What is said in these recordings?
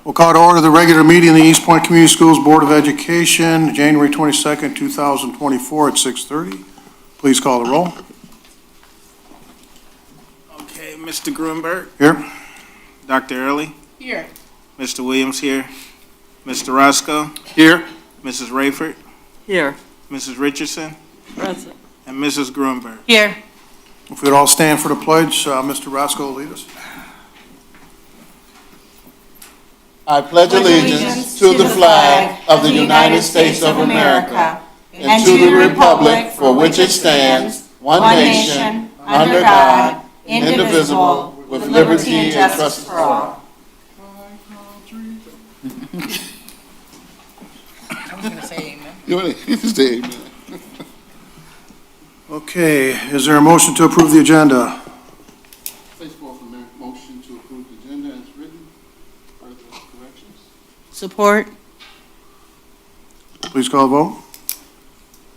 We'll call to order the regular meeting of the East Point Community Schools Board of Education, January 22nd, 2024 at 6:30. Please call the roll. Okay, Mr. Grunberg. Here. Dr. Early. Here. Mr. Williams here. Mr. Roscoe. Here. Mrs. Rayford. Here. Mrs. Richardson. Present. And Mrs. Grunberg. Here. If we'd all stand for the pledge, Mr. Roscoe will lead us. I pledge allegiance to the flag of the United States of America and to the republic for which it stands, one nation, under God, indivisible, with liberty and justice for all. I was going to say amen. You want to say amen? Okay, is there a motion to approve the agenda? Place forth a motion to approve the agenda as written. Further corrections? Support. Please call the vote.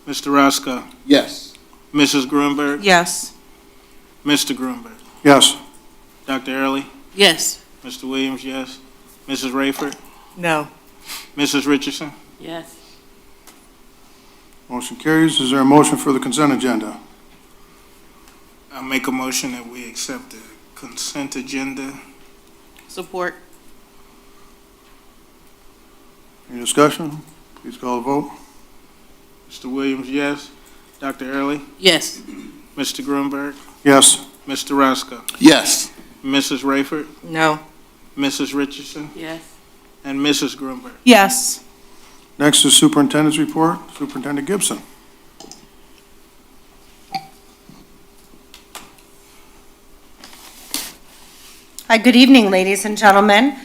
Mr. Roscoe. Yes. Mrs. Grunberg. Yes. Mr. Grunberg. Yes. Dr. Early. Yes. Mr. Williams, yes. Mrs. Rayford. No. Mrs. Richardson. Yes. Motion carries. Is there a motion for the consent agenda? I make a motion that we accept the consent agenda. Support. Any discussion? Please call the vote. Mr. Williams, yes. Dr. Early. Yes. Mr. Grunberg. Yes. Mr. Roscoe. Yes. Mrs. Rayford. No. Mrs. Richardson. Yes. And Mrs. Grunberg. Yes. Next is Superintendent's report. Superintendent Gibson. Hi, good evening, ladies and gentlemen,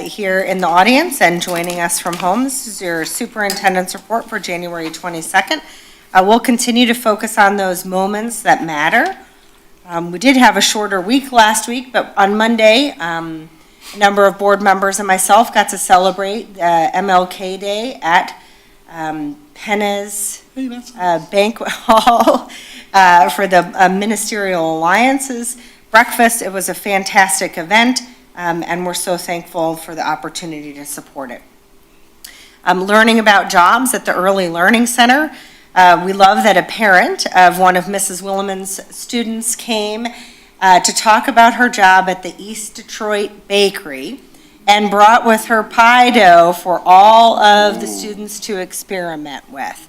here in the audience and joining us from home. This is your superintendent's report for January 22nd. We'll continue to focus on those moments that matter. We did have a shorter week last week, but on Monday, a number of board members and myself got to celebrate MLK Day at Penna's Banquet Hall for the Ministerial Alliances breakfast. It was a fantastic event, and we're so thankful for the opportunity to support it. Learning about jobs at the Early Learning Center. We love that a parent of one of Mrs. Williman's students came to talk about her job at the East Detroit Bakery and brought with her pie dough for all of the students to experiment with.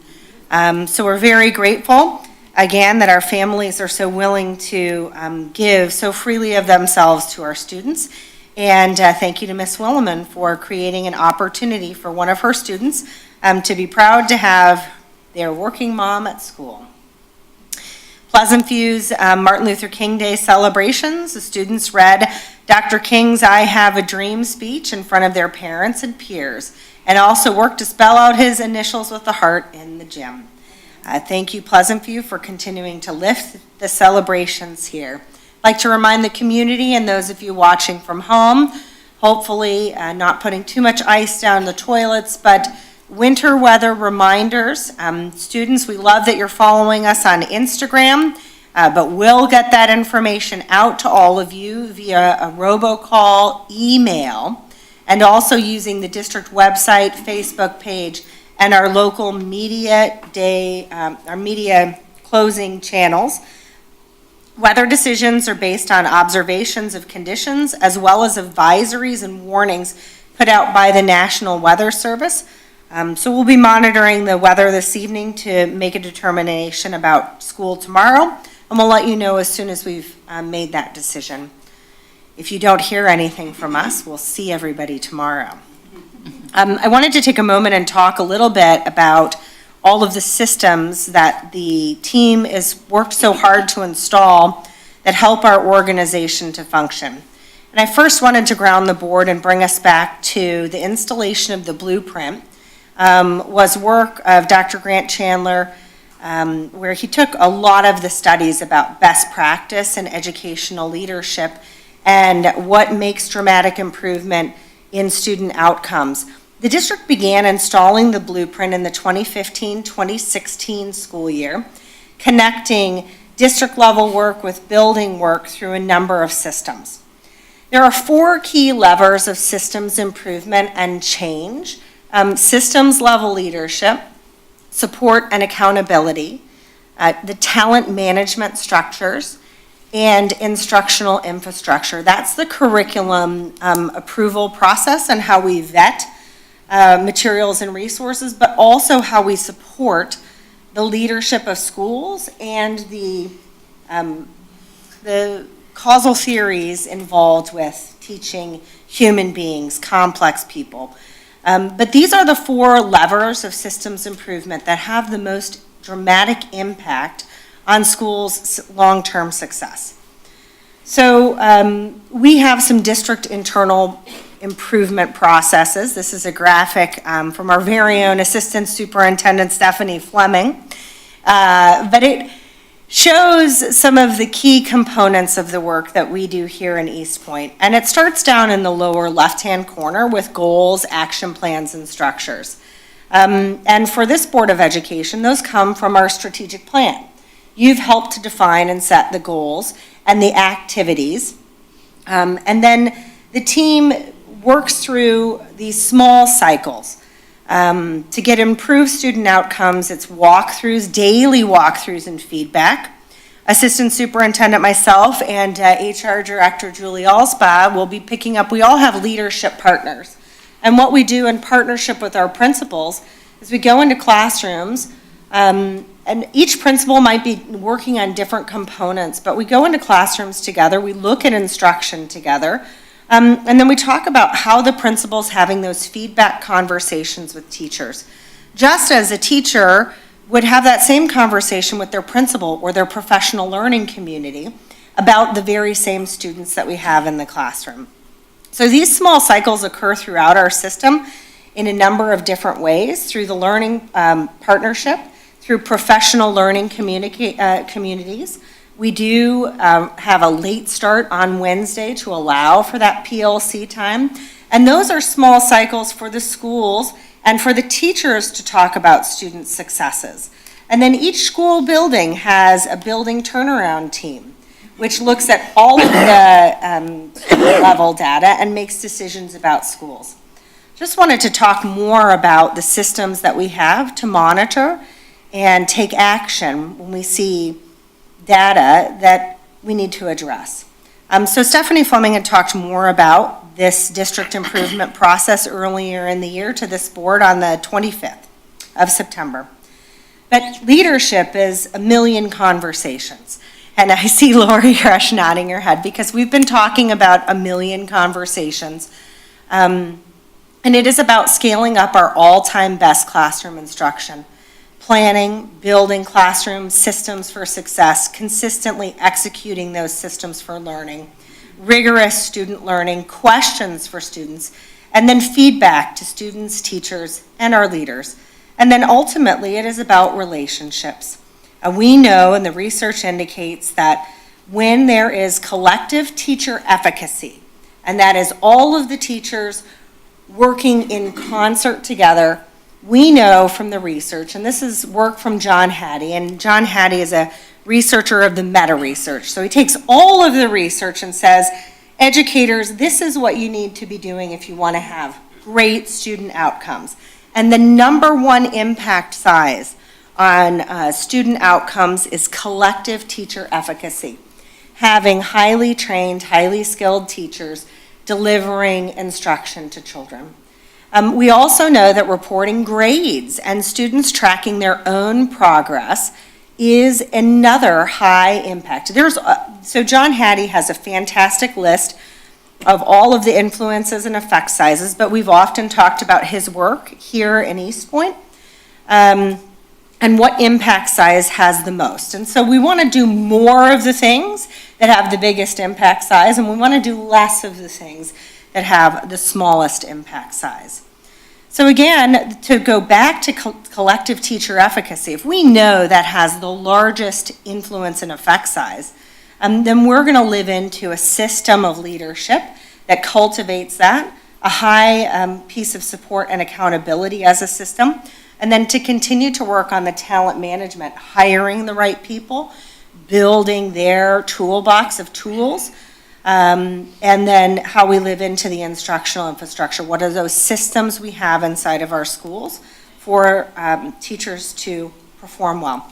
So we're very grateful, again, that our families are so willing to give so freely of themselves to our students. And thank you to Miss Williman for creating an opportunity for one of her students to be proud to have their working mom at school. Pleasant View's Martin Luther King Day celebrations. The students read Dr. King's I Have a Dream speech in front of their parents and peers, and also worked to spell out his initials with the heart in the gym. Thank you, Pleasant View, for continuing to lift the celebrations here. I'd like to remind the community and those of you watching from home, hopefully not putting too much ice down the toilets, but winter weather reminders. Students, we love that you're following us on Instagram, but we'll get that information out to all of you via a robocall, email, and also using the district website, Facebook page, and our local media day, our media closing channels. Weather decisions are based on observations of conditions as well as advisories and warnings put out by the National Weather Service. So we'll be monitoring the weather this evening to make a determination about school tomorrow, and we'll let you know as soon as we've made that decision. If you don't hear anything from us, we'll see everybody tomorrow. I wanted to take a moment and talk a little bit about all of the systems that the team has worked so hard to install that help our organization to function. And I first wanted to ground the board and bring us back to the installation of the blueprint. Was work of Dr. Grant Chandler, where he took a lot of the studies about best practice and educational leadership and what makes dramatic improvement in student outcomes. The district began installing the blueprint in the 2015-2016 school year, connecting district level work with building work through a number of systems. There are 4 key levers of systems improvement and change: systems level leadership, support and accountability, the talent management structures, and instructional infrastructure. That's the curriculum approval process and how we vet materials and resources, but also how we support the leadership of schools and the causal theories involved with teaching human beings, complex people. But these are the 4 levers of systems improvement that have the most dramatic impact on schools' long-term success. So we have some district internal improvement processes. This is a graphic from our very own Assistant Superintendent Stephanie Fleming. But it shows some of the key components of the work that we do here in East Point. And it starts down in the lower left-hand corner with goals, action plans, and structures. And for this Board of Education, those come from our strategic plan. You've helped to define and set the goals and the activities. And then the team works through these small cycles. To get improved student outcomes, it's walkthroughs, daily walkthroughs and feedback. Assistant Superintendent myself and HR Director Julie Alspa will be picking up, we all have leadership partners. And what we do in partnership with our principals is we go into classrooms, and each principal might be working on different components, but we go into classrooms together, we look at instruction together, and then we talk about how the principal's having those feedback conversations with teachers. Just as a teacher would have that same conversation with their principal or their professional learning community about the very same students that we have in the classroom. So these small cycles occur throughout our system in a number of different ways: through the learning partnership, through professional learning communities. We do have a late start on Wednesday to allow for that PLC time. And those are small cycles for the schools and for the teachers to talk about student successes. And then each school building has a building turnaround team, which looks at all of the level data and makes decisions about schools. Just wanted to talk more about the systems that we have to monitor and take action when we see data that we need to address. So Stephanie Fleming had talked more about this district improvement process earlier in the year to this board on the 25th of September. But leadership is a million conversations. And I see Lori Rush nodding her head because we've been talking about a million conversations. And it is about scaling up our all-time best classroom instruction. Planning, building classroom systems for success, consistently executing those systems for learning, rigorous student learning, questions for students, and then feedback to students, teachers, and our leaders. And then ultimately, it is about relationships. We know, and the research indicates, that when there is collective teacher efficacy, and that is all of the teachers working in concert together, we know from the research, and this is work from John Hattie, and John Hattie is a researcher of the meta-research. So he takes all of the research and says, educators, this is what you need to be doing if you want to have great student outcomes. And the number 1 impact size on student outcomes is collective teacher efficacy. Having highly trained, highly skilled teachers delivering instruction to children. We also know that reporting grades and students tracking their own progress is another high impact. So John Hattie has a fantastic list of all of the influences and effect sizes, but we've often talked about his work here in East Point and what impact size has the most. And so we want to do more of the things that have the biggest impact size, and we want to do less of the things that have the smallest impact size. So again, to go back to collective teacher efficacy, if we know that has the largest influence and effect size, then we're going to live into a system of leadership that cultivates that, a high piece of support and accountability as a system, and then to continue to work on the talent management, hiring the right people, building their toolbox of tools, and then how we live into the instructional infrastructure. What are those systems we have inside of our schools for teachers to perform well?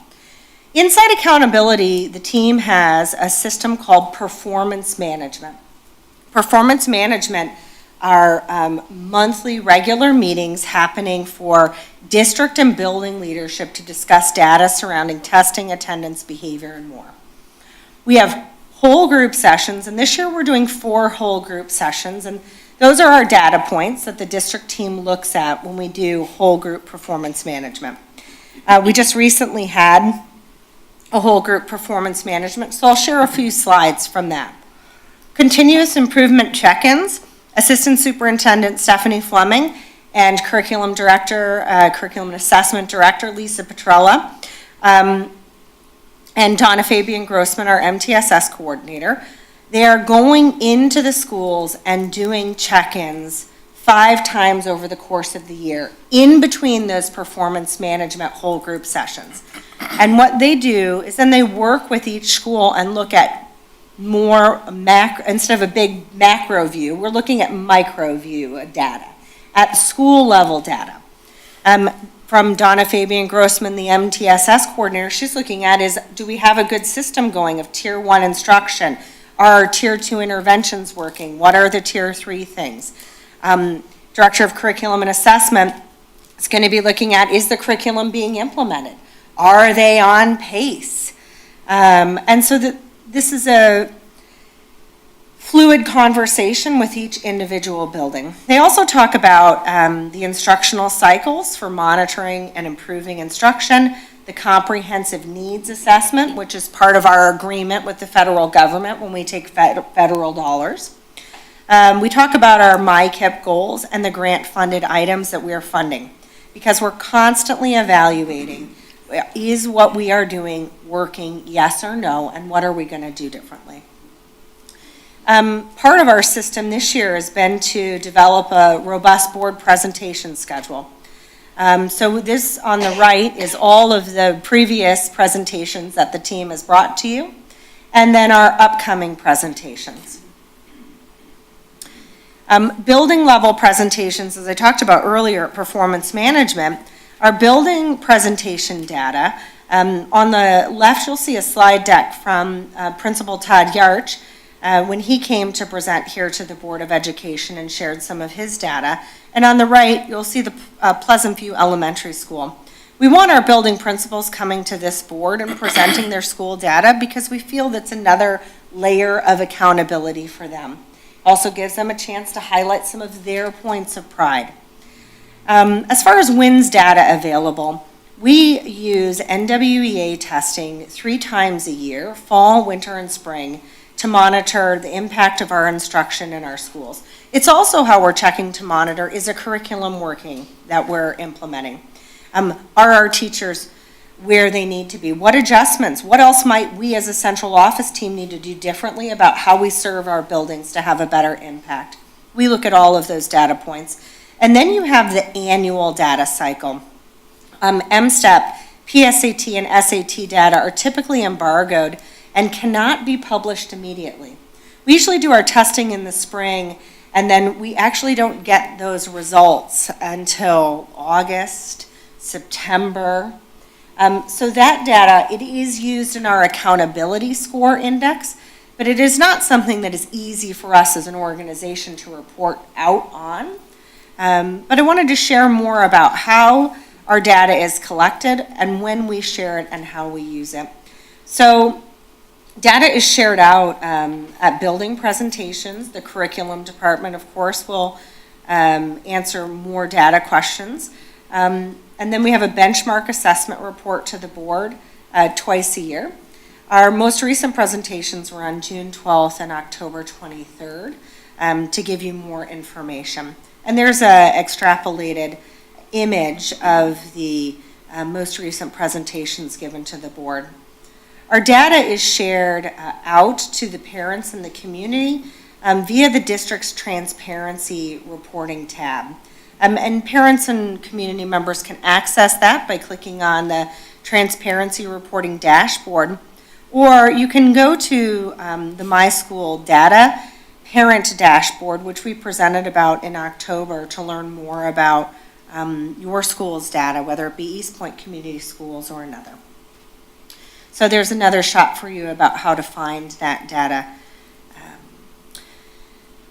Inside accountability, the team has a system called performance management. Performance management are monthly regular meetings happening for district and building leadership to discuss data surrounding testing, attendance, behavior, and more. We have whole group sessions, and this year we're doing 4 whole group sessions, and those are our data points that the district team looks at when we do whole group performance management. We just recently had a whole group performance management, so I'll share a few slides from that. Continuous improvement check-ins, Assistant Superintendent Stephanie Fleming and Curriculum Director, Curriculum and Assessment Director Lisa Petrella, and Donna Fabian Grossman, our MTSS coordinator. They are going into the schools and doing check-ins 5 times over the course of the year, in between those performance management whole group sessions. And what they do is then they work with each school and look at more macro, instead of a big macro view, we're looking at micro view data, at school level data. From Donna Fabian Grossman, the MTSS coordinator, she's looking at is, do we have a good system going of tier 1 instruction? Are our tier 2 interventions working? What are the tier 3 things? Director of Curriculum and Assessment is going to be looking at, is the curriculum being implemented? Are they on pace? And so this is a fluid conversation with each individual building. They also talk about the instructional cycles for monitoring and improving instruction, the comprehensive needs assessment, which is part of our agreement with the federal government when we take federal dollars. We talk about our MyKIP goals and the grant-funded items that we are funding, because we're constantly evaluating, is what we are doing working, yes or no, and what are we going to do differently? Part of our system this year has been to develop a robust board presentation schedule. So this on the right is all of the previous presentations that the team has brought to you, and then our upcoming presentations. Building level presentations, as I talked about earlier at performance management, our building presentation data. On the left, you'll see a slide deck from Principal Todd Yarch when he came to present here to the Board of Education and shared some of his data. And on the right, you'll see the Pleasant View Elementary School. We want our building principals coming to this board and presenting their school data because we feel that's another layer of accountability for them. Also gives them a chance to highlight some of their points of pride. As far as WINS data available, we use NWEA testing 3 times a year, fall, winter, and spring, to monitor the impact of our instruction in our schools. It's also how we're checking to monitor, is a curriculum working that we're implementing? Are our teachers where they need to be? What adjustments? What else might we as a central office team need to do differently about how we serve our buildings to have a better impact? We look at all of those data points. And then you have the annual data cycle. MSTEP, PSAT, and SAT data are typically embargoed and cannot be published immediately. We usually do our testing in the spring, and then we actually don't get those results until August, September. So that data, it is used in our accountability score index, but it is not something that is easy for us as an organization to report out on. But I wanted to share more about how our data is collected and when we share it and how we use it. So data is shared out at building presentations. The curriculum department, of course, will answer more data questions. And then we have a benchmark assessment report to the board twice a year. Our most recent presentations were on June 12th and October 23rd to give you more information. And there's an extrapolated image of the most recent presentations given to the board. Our data is shared out to the parents and the community via the district's transparency reporting tab. And parents and community members can access that by clicking on the transparency reporting dashboard, Or you can go to the My School Data Parent Dashboard, which we presented about in October, to learn more about your school's data, whether it be East Point Community Schools or another. So there's another shot for you about how to find that data.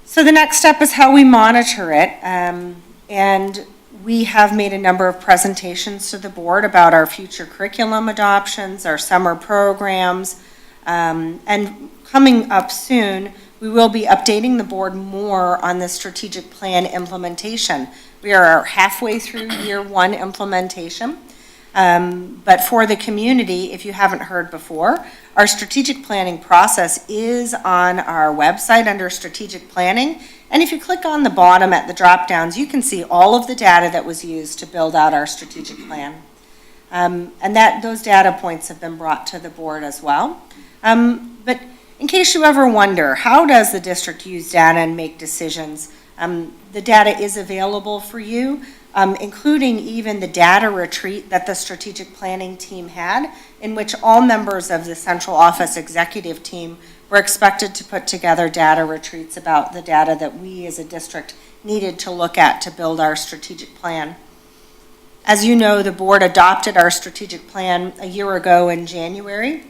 So the next step is how we monitor it. And we have made a number of presentations to the board about our future curriculum adoptions, our summer programs, and coming up soon, we will be updating the board more on the strategic plan implementation. We are halfway through year 1 implementation. But for the community, if you haven't heard before, our strategic planning process is on our website under strategic planning. And if you click on the bottom at the drop downs, you can see all of the data that was used to build out our strategic plan. And those data points have been brought to the board as well. But in case you ever wonder, how does the district use data and make decisions? The data is available for you, including even the data retreat that the strategic planning team had, in which all members of the central office executive team were expected to put together data retreats about the data that we as a district needed to look at to build our strategic plan. As you know, the board adopted our strategic plan a year ago in January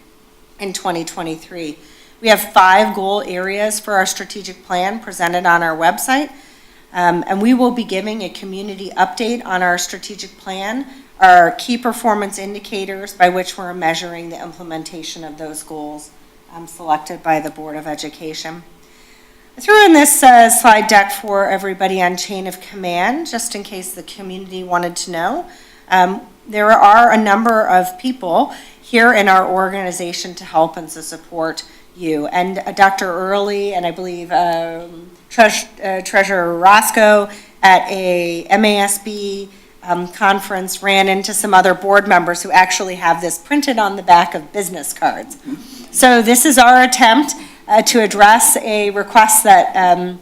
in 2023. We have 5 goal areas for our strategic plan presented on our website, and we will be giving a community update on our strategic plan, our key performance indicators by which we're measuring the implementation of those goals selected by the Board of Education. I threw in this slide deck for everybody on chain of command, just in case the community wanted to know. There are a number of people here in our organization to help and to support you. And Dr. Early and I believe Treasurer Roscoe at a MASB conference ran into some other board members who actually have this printed on the back of business cards. So this is our attempt to address a request that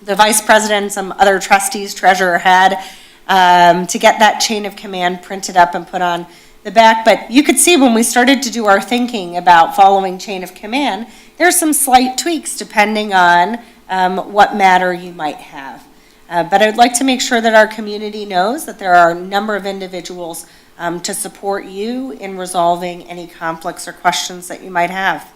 the vice president and some other trustees, treasurer had to get that chain of command printed up and put on the back. But you could see when we started to do our thinking about following chain of command, there's some slight tweaks depending on what matter you might have. But I'd like to make sure that our community knows that there are a number of individuals to support you in resolving any conflicts or questions that you might have.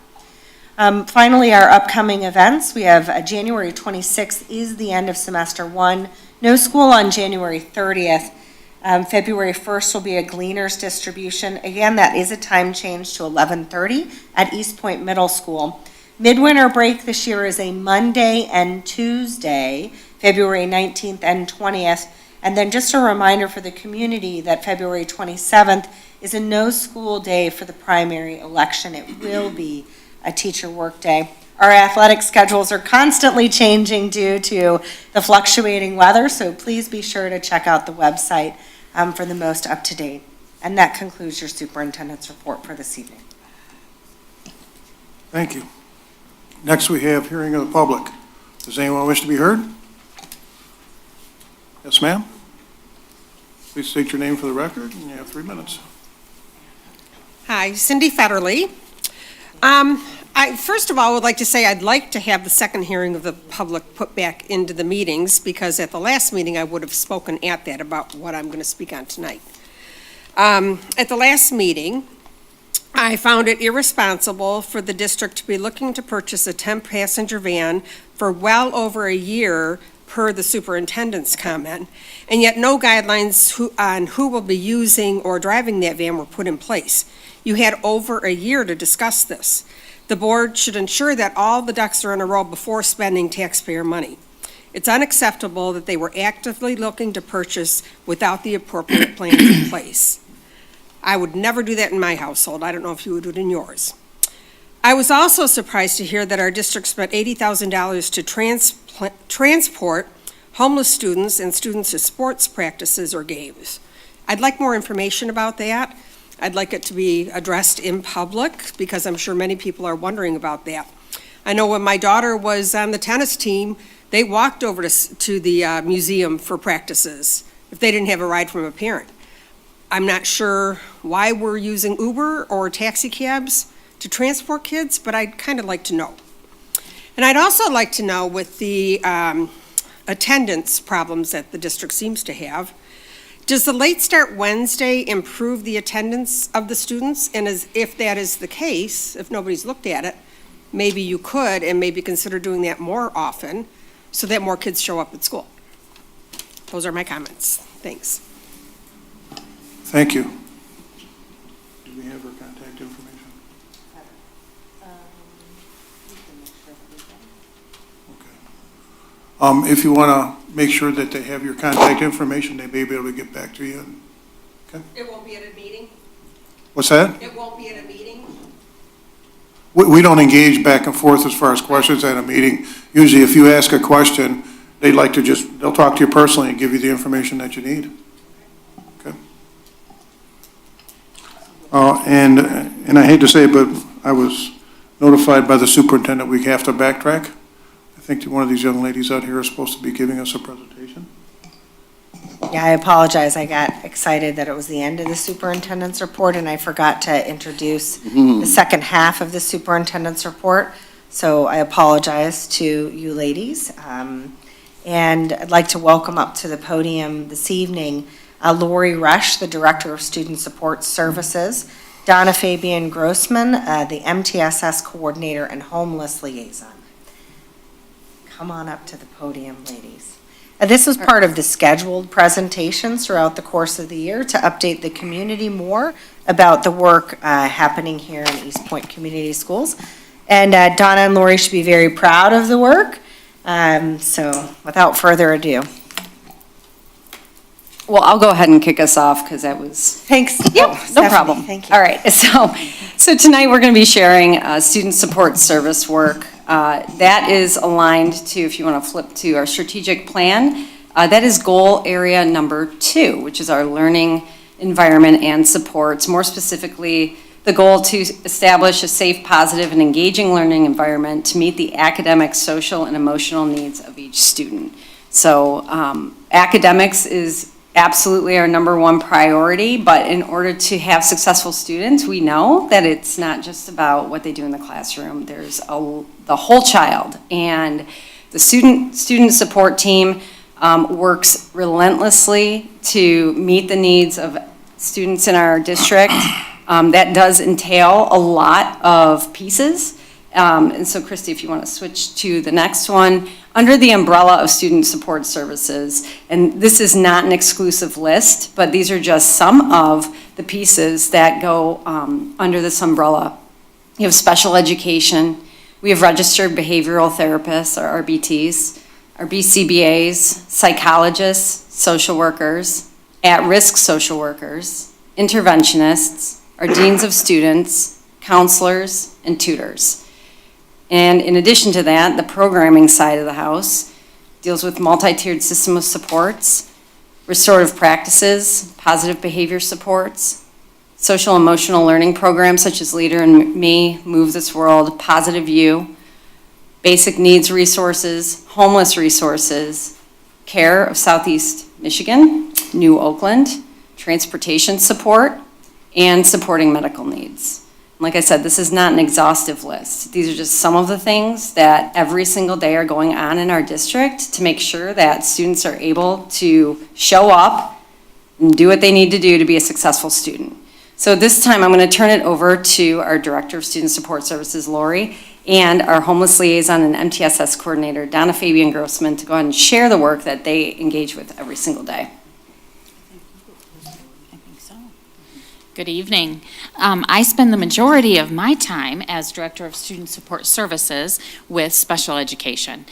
Finally, our upcoming events. We have January 26th is the end of semester 1. No school on January 30th. February 1st will be a Gleaners distribution. Again, that is a time change to 11:30 at East Point Middle School. Midwinter break this year is a Monday and Tuesday, February 19th and 20th. And then just a reminder for the community that February 27th is a no school day for the primary election. It will be a teacher work day. Our athletic schedules are constantly changing due to the fluctuating weather, so please be sure to check out the website for the most up-to-date. And that concludes your superintendent's report for this evening. Thank you. Next, we have hearing of the public. Does anyone wish to be heard? Yes, ma'am. Please state your name for the record, and you have 3 minutes. Hi, Cindy Federley. I first of all would like to say I'd like to have the second hearing of the public put back into the meetings, because at the last meeting I would have spoken at that about what I'm going to speak on tonight. At the last meeting, I found it irresponsible for the district to be looking to purchase a 10-passenger van for well over a year per the superintendent's comment, and yet no guidelines on who will be using or driving that van were put in place. You had over a year to discuss this. The board should ensure that all the ducks are in a row before spending taxpayer money. It's unacceptable that they were actively looking to purchase without the appropriate plans in place. I would never do that in my household. I don't know if you would do it in yours. I was also surprised to hear that our district spent $80,000 to transport homeless students and students to sports practices or games. I'd like more information about that. I'd like it to be addressed in public, because I'm sure many people are wondering about that. I know when my daughter was on the tennis team, they walked over to the museum for practices if they didn't have a ride from a parent. I'm not sure why we're using Uber or taxi cabs to transport kids, but I'd kind of like to know. And I'd also like to know with the attendance problems that the district seems to have, does the late start Wednesday improve the attendance of the students? And if that is the case, if nobody's looked at it, maybe you could and maybe consider doing that more often so that more kids show up at school. Those are my comments. Thanks. Thank you. Do we have her contact information? Okay. If you want to make sure that they have your contact information, they may be able to get back to you. Okay? It won't be at a meeting? What's that? It won't be at a meeting? We don't engage back and forth as far as questions at a meeting. Usually if you ask a question, they'd like to they'll talk to you personally and give you the information that you need. Okay? And I hate to say it, but I was notified by the superintendent we have to backtrack. I think that one of these young ladies out here is supposed to be giving us a presentation. Yeah, I apologize. I got excited that it was the end of the superintendent's report, and I forgot to introduce the second half of the superintendent's report. So I apologize to you ladies. And I'd like to welcome up to the podium this evening Lori Rush, the Director of Student Support Services, Donna Fabian Grossman, the MTSS Coordinator and Homeless Liaison. Come on up to the podium, ladies. This was part of the scheduled presentations throughout the course of the year to update the community more about the work happening here in East Point Community Schools. And Donna and Lori should be very proud of the work. So without further ado. Well, I'll go ahead and kick us off because that was. Thanks. Yep, Oh, no Stephanie, problem. Thank you. All right, so tonight we're going to be sharing student support service work. That is aligned to, if you want to flip to our strategic plan, that is goal area number 2, which is our learning environment and supports. More specifically, the goal to establish a safe, positive, and engaging learning environment to meet the academic, social, and emotional needs of each student. So academics is absolutely our number 1 priority, but in order to have successful students, we know that it's not just about what they do in the classroom. There's the whole child, and the student support team works relentlessly to meet the needs of students in our district. That does entail a lot of pieces. And so, Christy, if you want to switch to the next one, under the umbrella of student support services, and this is not an exclusive list, but these are just some of the pieces that go under this umbrella. You have special education, we have registered behavioral therapists, or RBTs, our BCBAs, psychologists, social workers, at-risk social workers, interventionists, our deans of students, counselors, and tutors. And in addition to that, the programming side of the house deals with multi-tiered system of supports, restorative practices, positive behavior supports, social emotional learning programs such as Leader in Me, Move This World, Positive You, basic needs resources, homeless resources, care of Southeast Michigan, New Oakland, transportation support, and supporting medical needs. Like I said, this is not an exhaustive list. These are just some of the things that every single day are going on in our district to make sure that students are able to show up and do what they need to do to be a successful student. So this time I'm going to turn it over to our Director of Student Support Services, Lori, and our Homeless Liaison and MTSS Coordinator, Donna Fabian Grossman, to go ahead and share the work that they engage with every single day. Good evening. I spend the majority of my time as Director of Student Support Services with special education.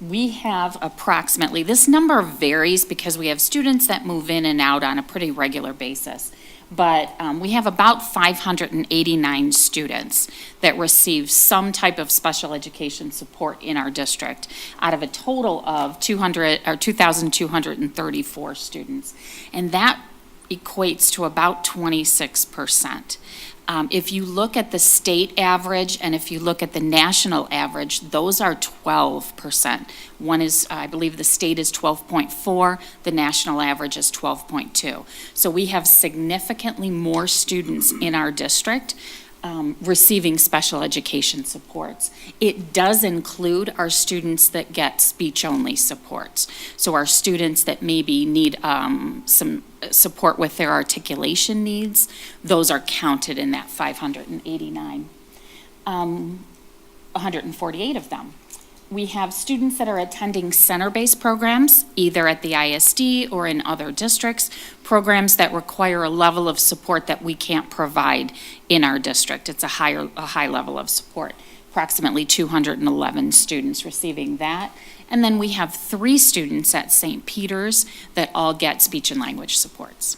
We have approximately, this number varies because we have students that move in and out on a pretty regular basis, but we have about 589 students that receive some type of special education support in our district out of a total of 2,234 students. And that equates to about 26%. If you look at the state average and if you look at the national average, those are 12%. One is, I believe the state is 12.4, the national average is 12.2. So we have significantly more students in our district receiving special education supports. It does include our students that get speech-only supports. So our students that maybe need some support with their articulation needs, those are counted in that 589. 148 of them. We have students that are attending center-based programs, either at the ISD or in other districts, programs that require a level of support that we can't provide in our district. It's a high level of support. Approximately 211 students receiving that. And then we have 3 students at St. Peter's that all get speech and language supports.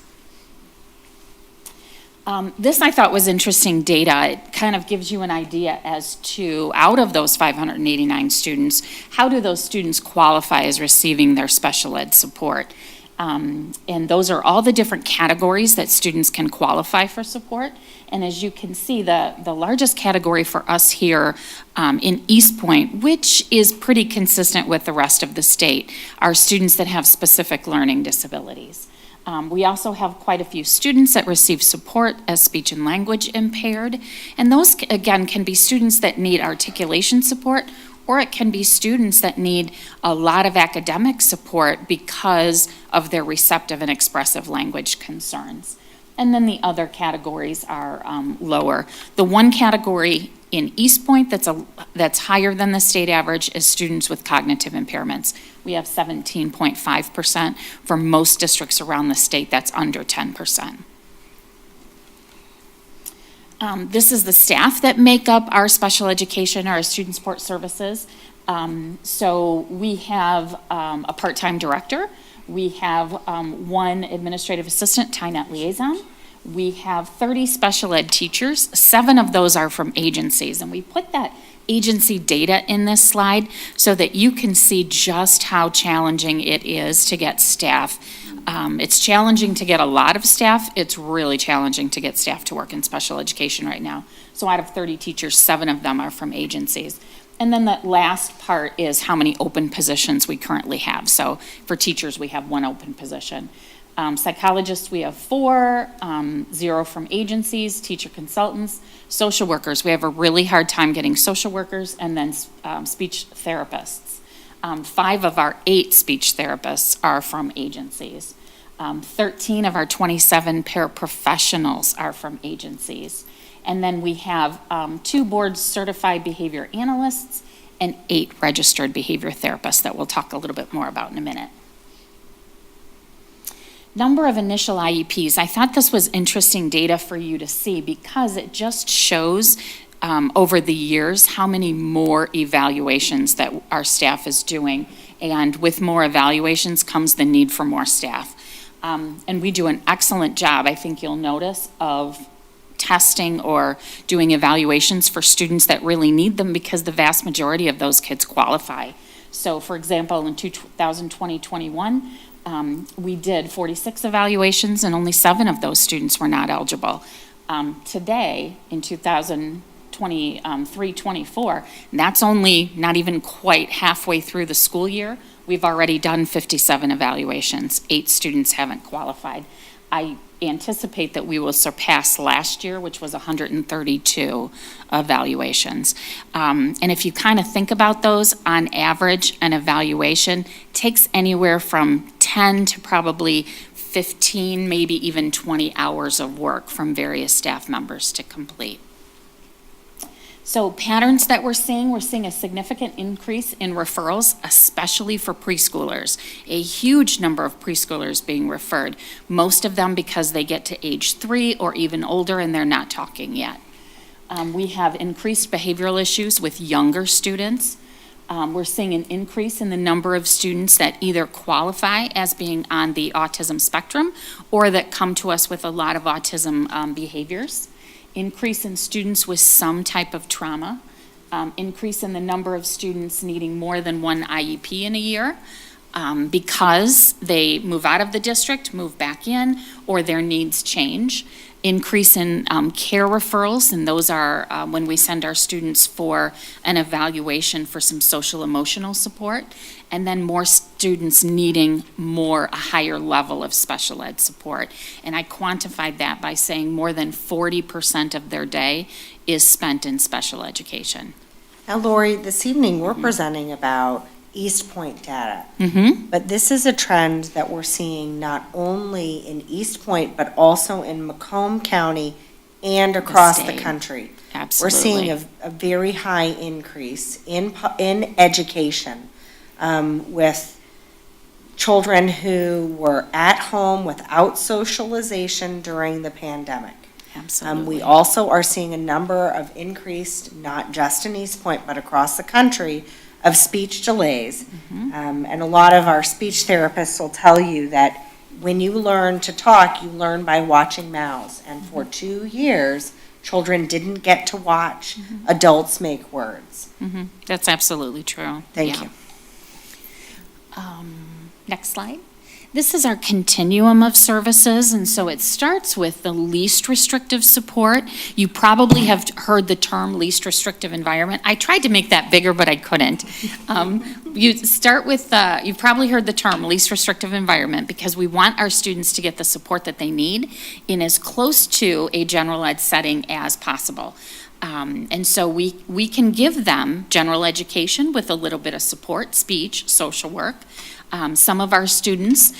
This I thought was interesting data. It kind of gives you an idea as to, out of those 589 students, how do those students qualify as receiving their special ed support? And those are all the different categories that students can qualify for support. And as you can see, the largest category for us here in East Point, which is pretty consistent with the rest of the state, are students that have specific learning disabilities. We also have quite a few students that receive support as speech and language impaired. And those, again, can be students that need articulation support, or it can be students that need a lot of academic support because of their receptive and expressive language concerns. And then the other categories are lower. The one category in East Point that's higher than the state average is students with cognitive impairments. We have 17.5%. For most districts around the state, that's under 10%. This is the staff that make up our special education, our student support services. So we have a part-time director. We have 1 administrative assistant, TINET liaison. We have 30 special ed teachers. 7 of those are from agencies. And we put that agency data in this slide so that you can see just how challenging it is to get staff. It's challenging to get a lot of staff. It's really challenging to get staff to work in special education right now. So out of 30 teachers, 7 of them are from agencies. And then the last part is how many open positions we currently have. So for teachers, we have 1 open position. Psychologists, we have 4, 0 from agencies, teacher consultants. Social workers, we have a really hard time getting social workers, and then speech therapists. 5 of our 8 speech therapists are from agencies. 13 of our 27 paraprofessionals are from agencies. And then we have 2 board certified behavior analysts and 8 registered behavior therapists that we'll talk a little bit more about in a minute. Number of initial IEPs. I thought this was interesting data for you to see because it just shows over the years how many more evaluations that our staff is doing. And with more evaluations comes the need for more staff. And we do an excellent job, I think you'll notice, of testing or doing evaluations for students that really need them because the vast majority of those kids qualify. So for example, in 2020-21, we did 46 evaluations and only 7 of those students were not eligible. Today, in 2023-24, that's only not even quite halfway through the school year. We've already done 57 evaluations. 8 students haven't qualified. I anticipate that we will surpass last year, which was 132 evaluations. And if you kind of think about those, on average, an evaluation takes anywhere from 10 to probably 15, maybe even 20 hours of work from various staff members to complete. So patterns that we're seeing a significant increase in referrals, especially for preschoolers. A huge number of preschoolers being referred, most of them because they get to age 3 or even older and they're not talking yet. We have increased behavioral issues with younger students. We're seeing an increase in the number of students that either qualify as being on the autism spectrum or that come to us with a lot of autism behaviors. Increase in students with some type of trauma, increase in the number of students needing more than 1 IEP in a year because they move out of the district, move back in, or their needs change. increase in care referrals, and those are when we send our students for an evaluation for some social emotional support, and then more students needing a higher level of special ed support. And I quantified that by saying more than 40% of their day is spent in special education. Now, Lori, this evening, we're presenting about East Point data. Mm-hmm. But this is a trend that we're seeing not only in East Point, but also in Macomb County and across the state. country. Absolutely. We're seeing a very high increase in education with children who were at home without socialization during the pandemic. Absolutely. We also are seeing a number of increased, not just in East Point, but across the country, of speech delays. And a lot of our speech therapists will tell you that when you learn to talk, you learn by watching mouths. And for 2 years, children didn't get to watch adults make words. That's absolutely true. Thank Yeah. you. Next slide. This is our continuum of services, and so it starts with the least restrictive support. You probably have heard the term least restrictive environment. I tried to make that bigger, but I couldn't. You start with, you've probably heard the term least restrictive environment because we want our students to get the support that they need in as close to a general ed setting as possible. And so we can give them general education with a little bit of support, speech, social work. Some of our students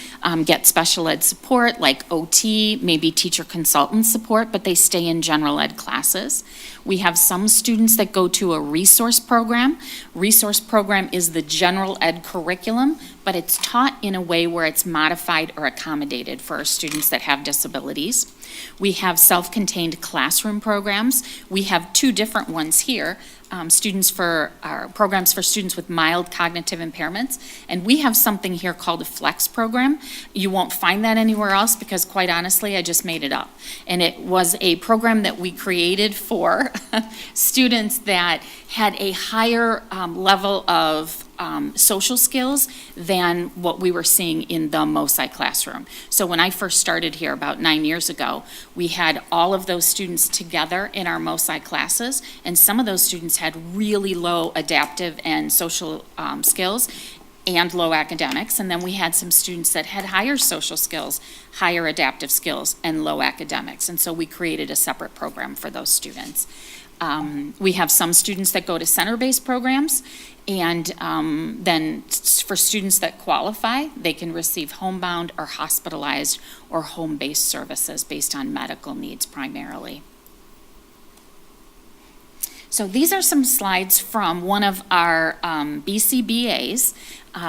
get special ed support like OT, maybe teacher consultant support, but they stay in general ed classes. We have some students that go to a resource program. Resource program is the general ed curriculum, but it's taught in a way where it's modified or accommodated for our students that have disabilities. We have self-contained classroom programs. We have 2 different ones here. Programs for students with mild cognitive impairments, and we have something here called a flex program. You won't find that anywhere else because, quite honestly, I just made it up. And it was a program that we created for students that had a higher level of social skills than what we were seeing in the MOSI classroom. So when I first started here about 9 years ago, we had all of those students together in our MOSI classes, and some of those students had really low adaptive and social skills and low academics, and then we had some students that had higher social skills, higher adaptive skills, and low academics, and so we created a separate program for those students. We have some students that go to center-based programs, and then for students that qualify, they can receive homebound or hospitalized or home-based services based on medical needs primarily. So these are some slides from one of our BCBAs,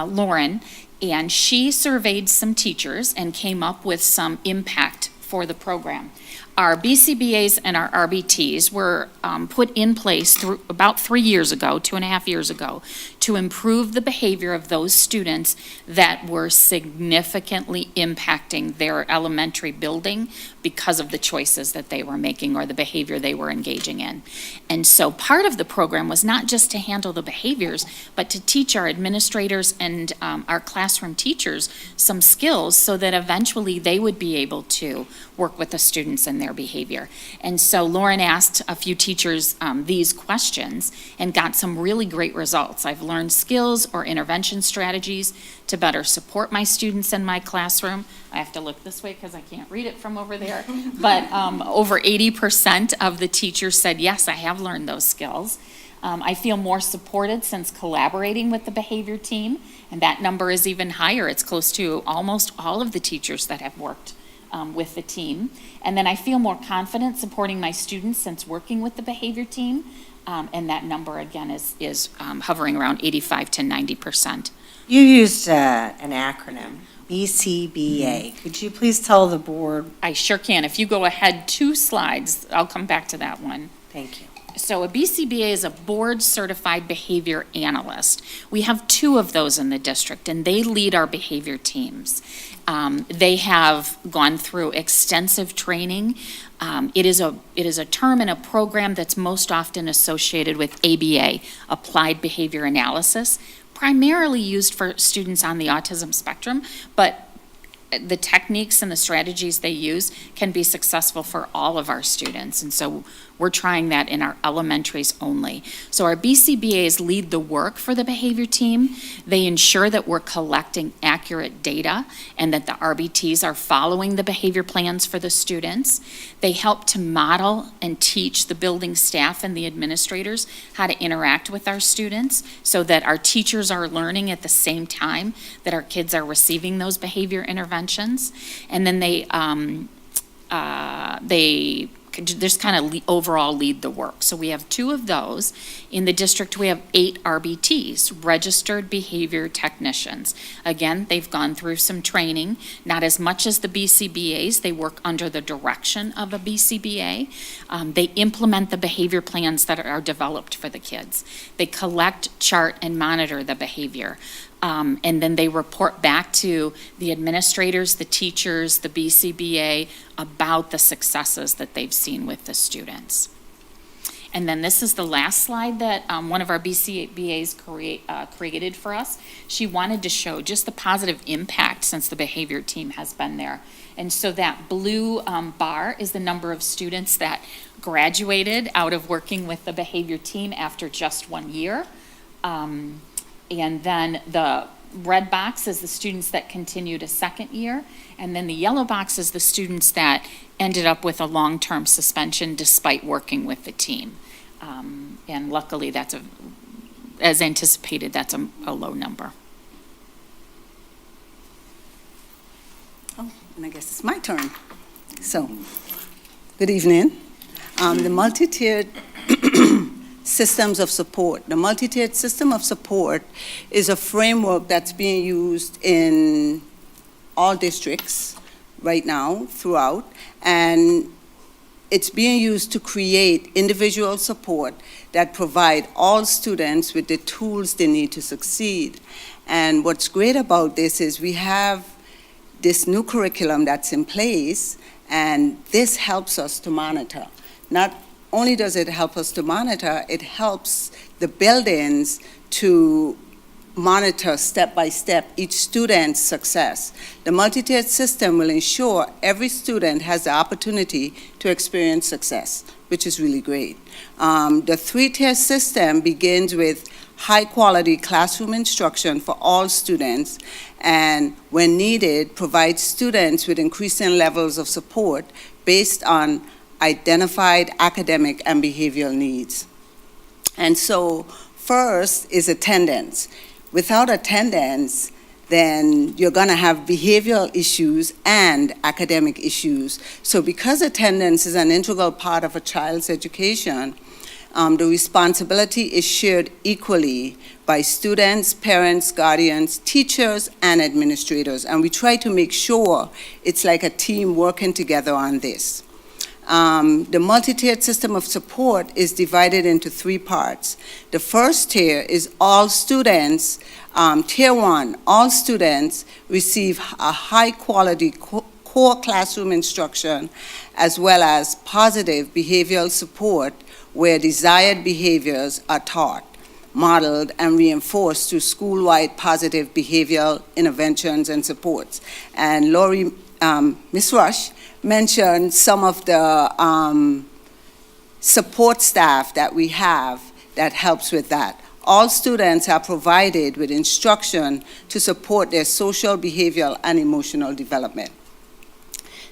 Lauren, and she surveyed some teachers and came up with some impact for the program. Our BCBAs and our RBTs were put in place about 3 years ago, 2.5 years ago, to improve the behavior of those students that were significantly impacting their elementary building because of the choices that they were making or the behavior they were engaging in. And so part of the program was not just to handle the behaviors, but to teach our administrators and our classroom teachers some skills so that eventually they would be able to work with the students and their behavior. And so Lauren asked a few teachers these questions and got some really great results. I've learned skills or intervention strategies to better support my students in my classroom. I have to look this way because I can't read it from over there. But over 80% of the teachers said, yes, I have learned those skills. I feel more supported since collaborating with the behavior team, and that number is even higher. It's close to almost all of the teachers that have worked with the team. And then I feel more confident supporting my students since working with the behavior team. And that number, again, is hovering around 85 to 90%. You used an acronym, BCBA. Could you please tell the board? I sure can. If you go ahead 2 slides, I'll come back to that one. Thank you. So a BCBA is a board-certified behavior analyst. We have 2 of those in the district, and they lead our behavior teams. They have gone through extensive training. It is a term in a program that's most often associated with ABA, Applied Behavior Analysis, primarily used for students on the autism spectrum, but the techniques and the strategies they use can be successful for all of our students. And so we're trying that in our elementaries only. So our BCBAs lead the work for the behavior team. They ensure that we're collecting accurate data and that the RBTs are following the behavior plans for the students. They help to model and teach the building staff and the administrators how to interact with our students so that our teachers are learning at the same time that our kids are receiving those behavior interventions. And then they just kind of overall lead the work. So we have 2 of those. In the district, we have 8 RBTs, registered behavior technicians. Again, they've gone through some training, not as much as the BCBAs. They work under the direction of a BCBA. They implement the behavior plans that are developed for the kids. They collect, chart, and monitor the behavior. And then they report back to the administrators, the teachers, the BCBA about the successes that they've seen with the students. And then this is the last slide that one of our BCBAs created for us. She wanted to show just the positive impact since the behavior team has been there. And so that blue bar is the number of students that graduated out of working with the behavior team after just 1 year. And then the red box is the students that continued a second year. And then the yellow box is the students that ended up with a long-term suspension despite working with the team. And luckily, as anticipated, that's a low number. Oh, and I guess it's my turn. So, good evening. The multi-tiered systems of support. The multi-tiered system of support is a framework that's being used in all districts right now throughout, and it's being used to create individual support that provide all students with the tools they need to succeed. And what's great about this is we have this new curriculum that's in place, and this helps us to monitor. Not only does it help us to monitor, it helps the buildings to monitor step by step each student's success. The multi-tiered system will ensure every student has the opportunity to experience success, which is really great. The 3-tier system begins with high-quality classroom instruction for all students, and when needed, provides students with increasing levels of support based on identified academic and behavioral needs. And so first is attendance. Without attendance, then you're going to have behavioral issues and academic issues. So because attendance is an integral part of a child's education, the responsibility is shared equally by students, parents, guardians, teachers, and administrators. And we try to make sure it's like a team working together on this. The multi-tiered system of support is divided into 3 parts. The first tier is all students. Tier 1, all students receive a high-quality core classroom instruction as well as positive behavioral support where desired behaviors are taught, modeled, and reinforced through school-wide positive behavioral interventions and supports. And Lori, Ms. Rush, mentioned some of the support staff that we have that helps with that. All students are provided with instruction to support their social, behavioral, and emotional development.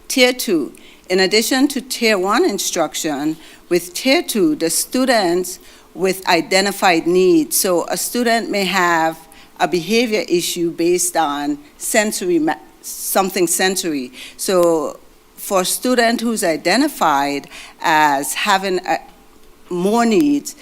Tier 2, in addition to Tier 1 instruction, with Tier 2, the students with identified needs. So a student may have a behavior issue based on something sensory. So for a student who's identified as having more needs,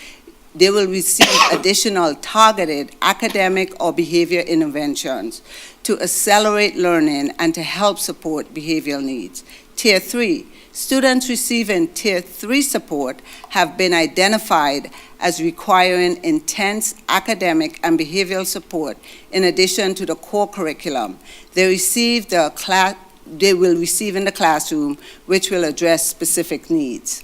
they will receive additional targeted academic or behavior interventions to accelerate learning and to help support behavioral needs. Tier 3, students receiving Tier 3 support have been identified as requiring intense academic and behavioral support in addition to the core curriculum. They will receive in the classroom, which will address specific needs.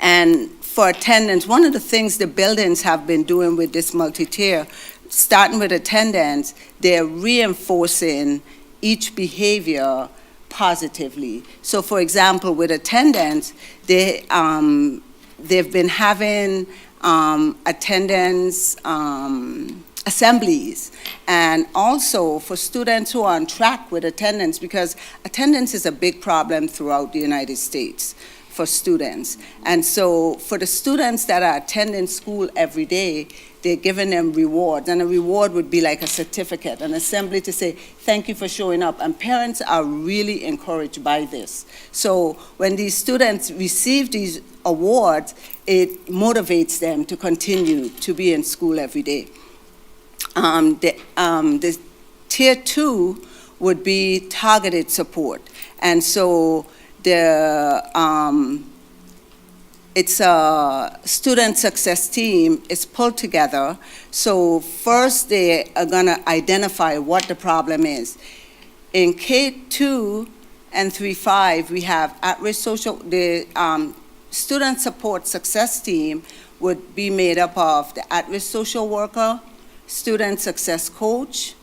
And for attendance, one of the things the buildings have been doing with this multi-tier, starting with attendance, they're reinforcing each behavior positively. So for example, with attendance, they've been having attendance assemblies, and also for students who are on track with attendance, because attendance is a big problem throughout the United States for students. And so for the students that are attending school every day, they're giving them rewards, and a reward would be like a certificate, an assembly to say, thank you for showing up. And parents are really encouraged by this. So when these students receive these awards, it motivates them to continue to be in school every day. The tier 2 would be targeted support. And so it's a student success team is pulled together. So first they are gonna identify what the problem is. In K2 and 3-5, we have at-risk social, the student support success team would be made up of the at-risk social worker, student success coach,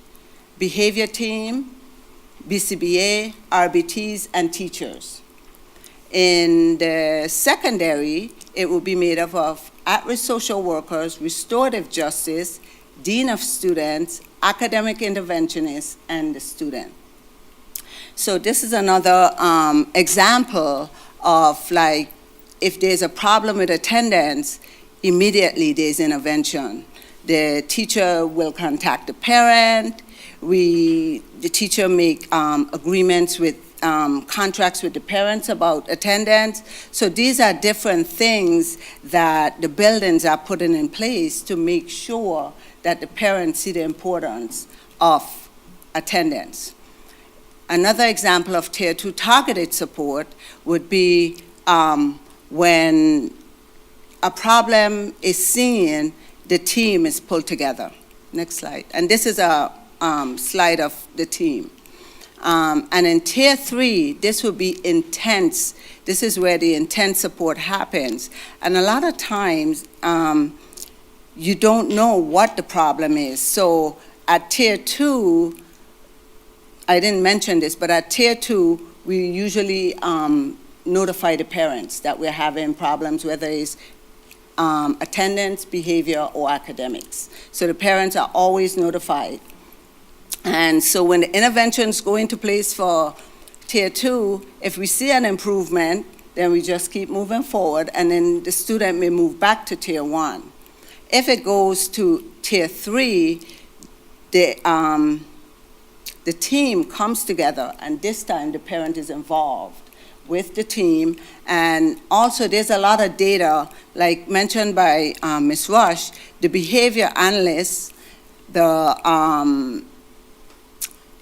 behavior team, BCBA, RBTs, and teachers. In the secondary, it will be made up of at-risk social workers, restorative justice, dean of students, academic interventionists, and the student. So this is another example of, like, if there's a problem with attendance, immediately there's intervention. The teacher will contact the parent. The teacher make agreements with contracts with the parents about attendance. So these are different things that the buildings are putting in place to make sure that the parents see the importance of attendance. Another example of Tier 2 targeted support would be when a problem is seen, the team is pulled together. Next slide. And this is a slide of the team. And in Tier 3, this will be intense. This is where the intense support happens. And a lot of times, you don't know what the problem is. So at Tier 2, I didn't mention this, but at Tier 2, we usually notify the parents that we're having problems, whether it's attendance, behavior, or academics. So the parents are always notified. And so when the interventions go into place for Tier 2, if we see an improvement, then we just keep moving forward, and then the student may move back to Tier 1. If it goes to Tier 3, the team comes together, and this time the parent is involved with the team. And also there's a lot of data, like mentioned by Ms. Rush, the behavior analysts, the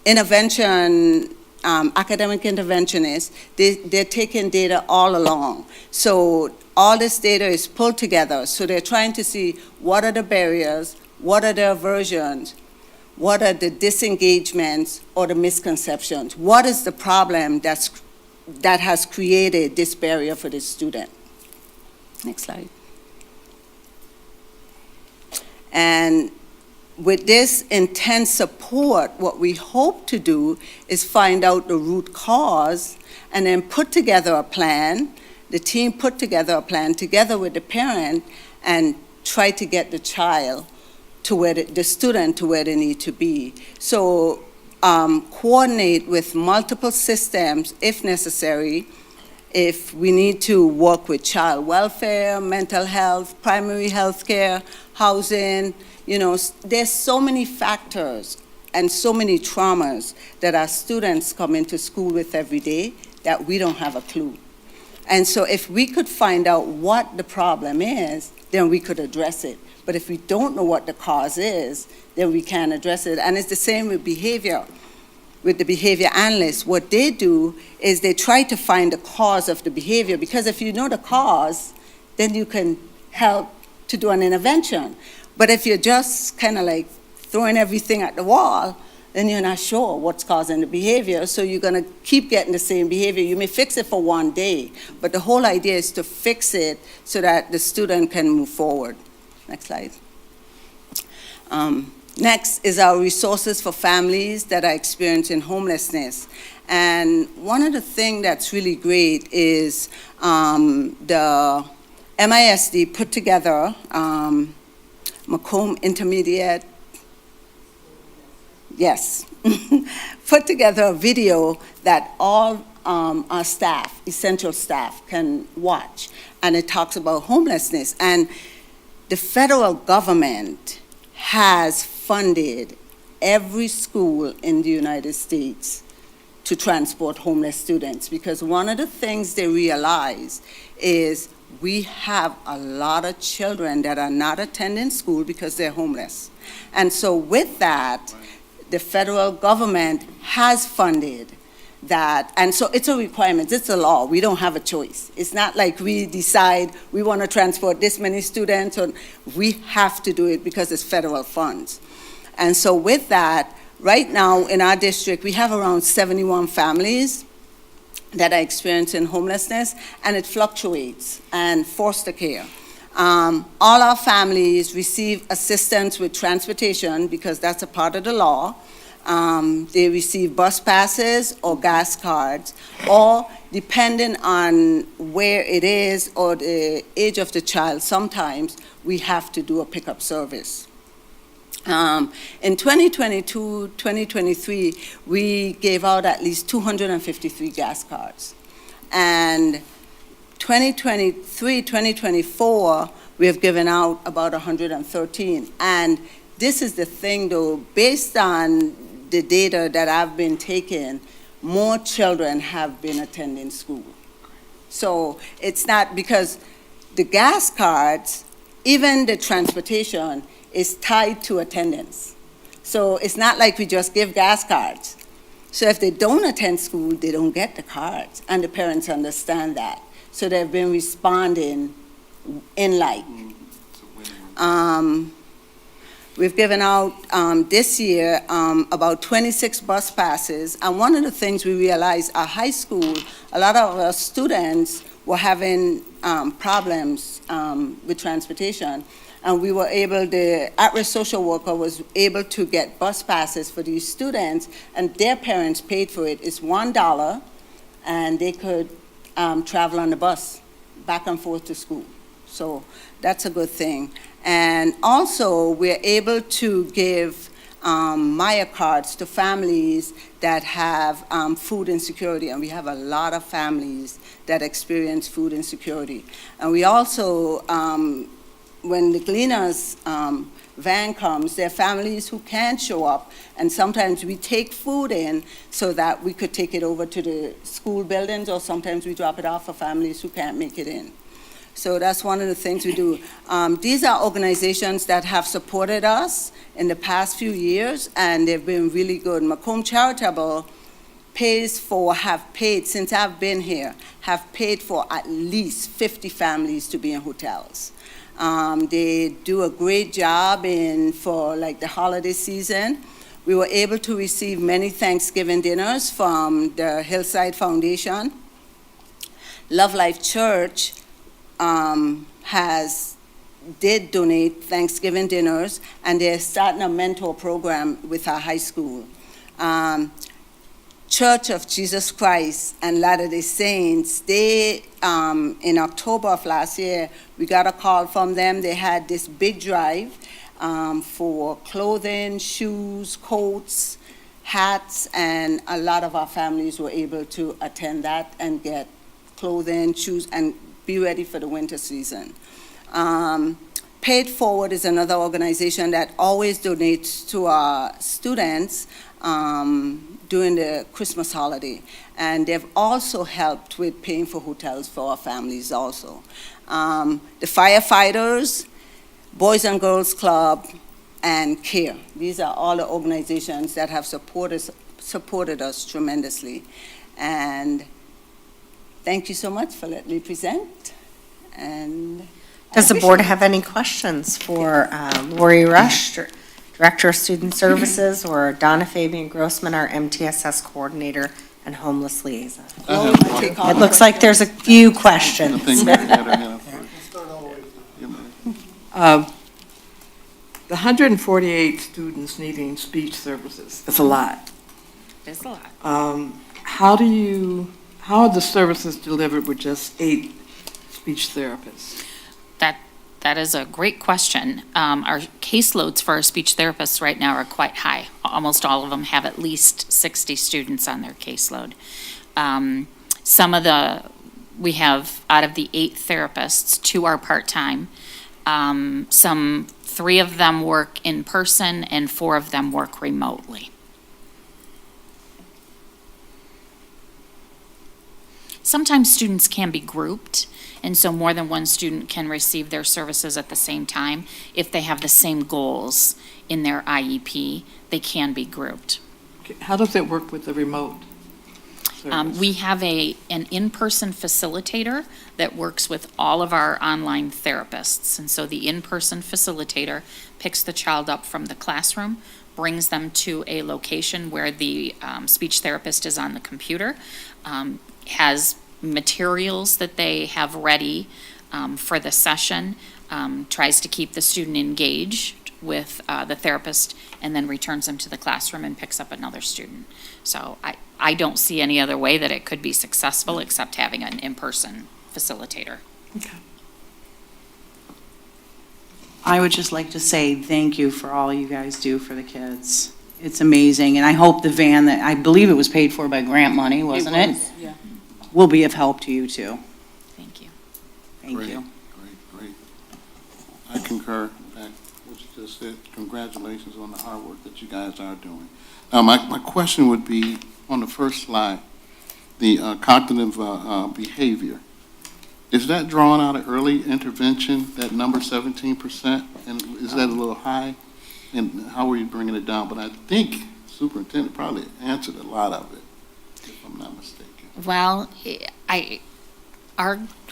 intervention, academic interventionists, they're taking data all along. So all this data is pulled together. So they're trying to see what are the barriers, what are the aversions, what are the disengagements or the misconceptions? What is the problem that has created this barrier for this student? Next slide. And with this intense support, what we hope to do is find out the root cause and then put together a plan. The team put together a plan together with the parent and try to get the child to where the student to where they need to be. So coordinate with multiple systems if necessary. If we need to work with child welfare, mental health, primary health care, housing, you know, there's so many factors and so many traumas that our students come into school with every day that we don't have a clue. And so if we could find out what the problem is, then we could address it. But if we don't know what the cause is, then we can't address it. And it's the same with behavior. With the behavior analysts, what they do is they try to find the cause of the behavior, because if you know the cause, then you can help to do an intervention. But if you're just kind of like throwing everything at the wall, then you're not sure what's causing the behavior, so you're gonna keep getting the same behavior. You may fix it for one day, but the whole idea is to fix it so that the student can move forward. Next slide. Next is our resources for families that are experiencing homelessness. And one of the things that's really great is the MISD put together, Macomb Intermediate, yes, put together a video that all our staff, essential staff, can watch. And it talks about homelessness. And the federal government has funded every school in the United States to transport homeless students, because one of the things they realize is we have a lot of children that are not attending school because they're homeless. And so with that, the federal government has funded that, and so it's a requirement, it's a law, we don't have a choice. It's not like we decide we want to transport this many students, or we have to do it because it's federal funds. And so with that, right now in our district, we have around 71 families that are experiencing homelessness, and it fluctuates, and foster care. All our families receive assistance with transportation because that's a part of the law. They receive bus passes or gas cards, or depending on where it is or the age of the child, sometimes we have to do a pickup service. In 2022, 2023, we gave out at least 253 gas cards. And 2023, 2024, we have given out about 113. And this is the thing, though, based on the data that I've been taking, more children have been attending school. So it's not because the gas cards, even the transportation, is tied to attendance. So it's not like we just give gas cards. So if they don't attend school, they don't get the cards, and the parents understand that. So they've been responding in like. We've given out this year about 26 bus passes, and one of the things we realized at high school, a lot of our students were having problems with transportation. And we were able, the at-risk social worker was able to get bus passes for these students, and their parents paid for it. It's $1, and they could travel on the bus back and forth to school. So that's a good thing. And also, we're able to give Maya cards to families that have food insecurity, and we have a lot of families that experience food insecurity. And we also, when the Gleaners van comes, there are families who can't show up, and sometimes we take food in so that we could take it over to the school buildings, or sometimes we drop it off for families who can't make it in. So that's one of the things we do. These are organizations that have supported us in the past few years, and they've been really good. Macomb Charitable have paid, since I've been here, have paid for at least 50 families to be in hotels. They do a great job for like the holiday season. We were able to receive many Thanksgiving dinners from the Hillside Foundation. Love Life Church did donate Thanksgiving dinners, and they're starting a mentor program with our high school. Church of Jesus Christ and Latter-day Saints, they, in October of last year, we got a call from them. They had this big drive for clothing, shoes, coats, hats, and a lot of our families were able to attend that and get clothing, shoes, and be ready for the winter season. Paid Forward is another organization that always donates to our students during the Christmas holiday. And they've also helped with paying for hotels for our families also. The firefighters, Boys and Girls Club, and CARE. These are all the organizations that have supported us tremendously. And thank you so much for letting me present. And Does the board have any questions for Lori Rush, Director of Student Services, or Donna Fabian Grossman, our MTSS Coordinator and Homeless Liaison? It looks like there's a few questions. The 148 students needing speech services, that's a lot. There's a lot. How are the services delivered with just 8 speech therapists? That is a great question. Our caseloads for our speech therapists right now are quite high. Almost all of them have at least 60 students on their caseload. We have, out of the 8 therapists, 2 are part-time. 3 of them work in person and 4 of them work remotely. Sometimes students can be grouped, and so more than one student can receive their services at the same time. If they have the same goals in their IEP, they can be grouped. Okay, how does it work with the remote service? We have an in-person facilitator that works with all of our online therapists. And so the in-person facilitator picks the child up from the classroom, brings them to a location where the speech therapist is on the computer, has materials that they have ready for the session, tries to keep the student engaged with the therapist, and then returns them to the classroom and picks up another student. So I don't see any other way that it could be successful except having an in-person facilitator. Okay. I would just like to say thank you for all you guys do for the kids. It's amazing, and I hope the van that, I believe it was paid for by grant money, wasn't it? Yeah. Will be of help to you too. Thank you. Thank Great, you. Great. I concur with that, what you just said. Congratulations on the hard work that you guys are doing. Now, my question would be, on the first slide, the cognitive behavior. Is that drawn out of early intervention, that number 17%? And is that a little high? And how are you bringing it down? But I think superintendent probably answered a lot of it, if I'm not mistaken. Well,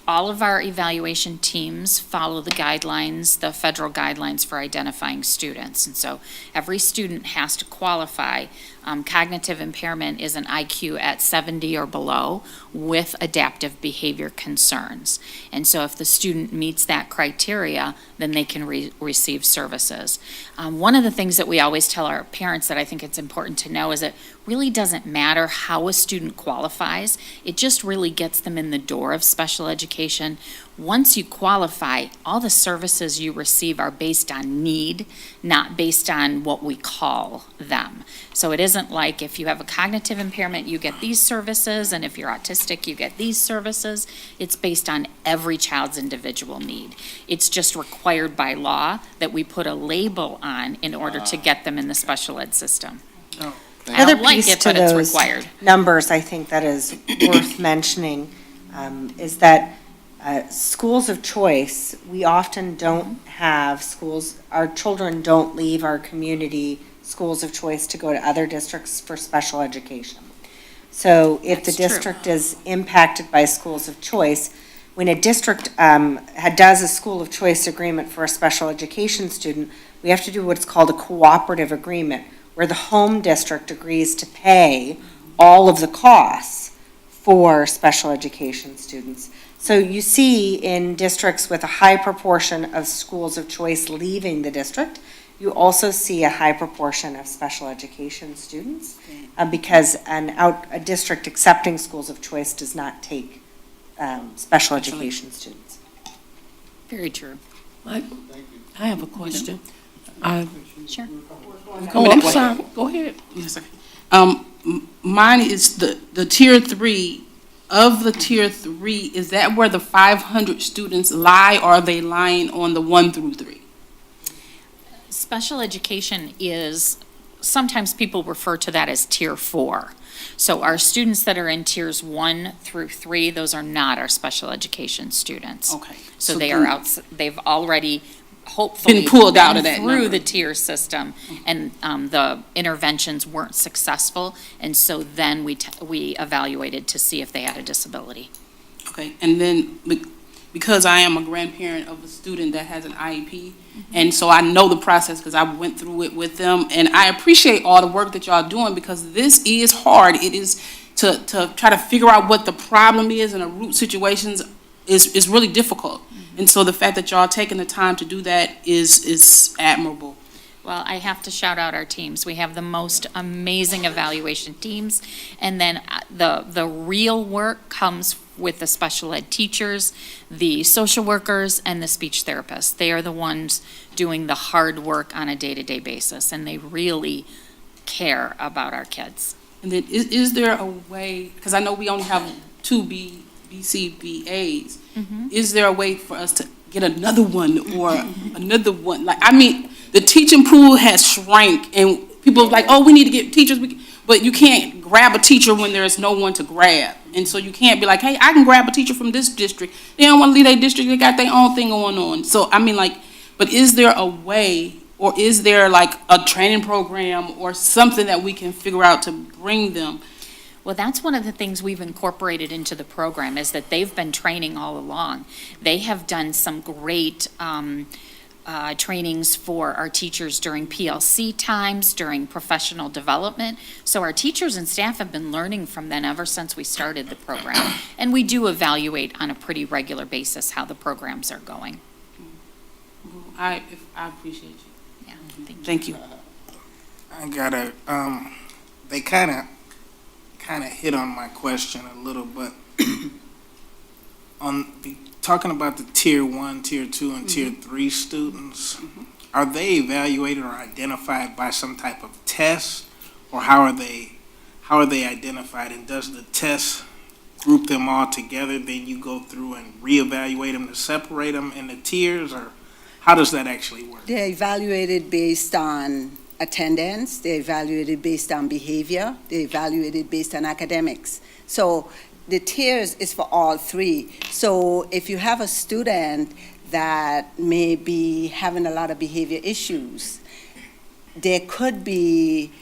all of our evaluation teams follow the guidelines, the federal guidelines for identifying students. And so every student has to qualify. Cognitive impairment is an IQ at 70 or below with adaptive behavior concerns. And so if the student meets that criteria, then they can receive services. One of the things that we always tell our parents that I think it's important to know is it really doesn't matter how a student qualifies. It just really gets them in the door of special education. Once you qualify, all the services you receive are based on need, not based on what we call them. So it isn't like if you have a cognitive impairment, you get these services, and if you're autistic, you get these services. It's based on every child's individual need. It's just required by law that we put a label on in order to get them in the special ed system. Oh. I Other don't like piece it, to but it's those required. numbers, I think that is worth mentioning, is that schools of choice, we often don't have schools, our children don't leave our community schools of choice to go to other districts for special education. So if the That's true. district is impacted by schools of choice, when a district does a school of choice agreement for a special education student, we have to do what's called a cooperative agreement, where the home district agrees to pay all of the costs for special education students. So you see in districts with a high proportion of schools of choice leaving the district, you also see a high proportion of special education students because a district accepting schools of choice does not take special education students. Very true. I have a question. Sure. Oh, I'm sorry. Go ahead. Yes, sir. Mine is the tier 3. Of the tier 3, is that where the 500 students lie, or are they lying on the 1 through 3? Special education is, sometimes people refer to that as tier 4. So our students that are in tiers 1 through 3, those are not our special education students. Okay. So they are out, they've already hopefully Been pulled out of been that through number. the tier system, and the interventions weren't successful, and so then we evaluated to see if they had a disability. Okay, and then because I am a grandparent of a student that has an IEP, and so I know the process because I went through it with them, and I appreciate all the work that y'all doing because this is hard. It is to try to figure out what the problem is in a root situations is really difficult. And so the fact that y'all taking the time to do that is admirable. Well, I have to shout out our teams. We have the most amazing evaluation teams. And then the real work comes with the special ed teachers, the social workers, and the speech therapists. They are the ones doing the hard work on a day-to-day basis, and they really care about our kids. And then is there a way, because I know we only have two BCBAs, is there a way for us to get another one or another one? Like, I mean, the teaching pool has shrank and people are like, oh, we need to get teachers, but you can't grab a teacher when there's no one to grab. And so you can't be like, hey, I can grab a teacher from this district. They don't want to leave their district, they got their own thing going on. So, I mean, like, but is there a way, or is there like a training program or something that we can figure out to bring them? Well, that's one of the things we've incorporated into the program, is that they've been training all along. They have done some great trainings for our teachers during PLC times, during professional development. So our teachers and staff have been learning from them ever since we started the program. And we do evaluate on a pretty regular basis how the programs are going. I appreciate you. Yeah, Thank you. I gotta, they kinda hit on my question a little, but talking about the tier 1, tier 2, and tier 3 students, are they evaluated or identified by some type of test, or how are they identified? And does the test group them all together, then you go through and reevaluate them to separate them in the tiers, or how does that actually work? They're evaluated based on attendance, they're evaluated based on behavior, they're evaluated based on academics. So the tiers is for all three. So if you have a student that may be having a lot of behavior issues, there could be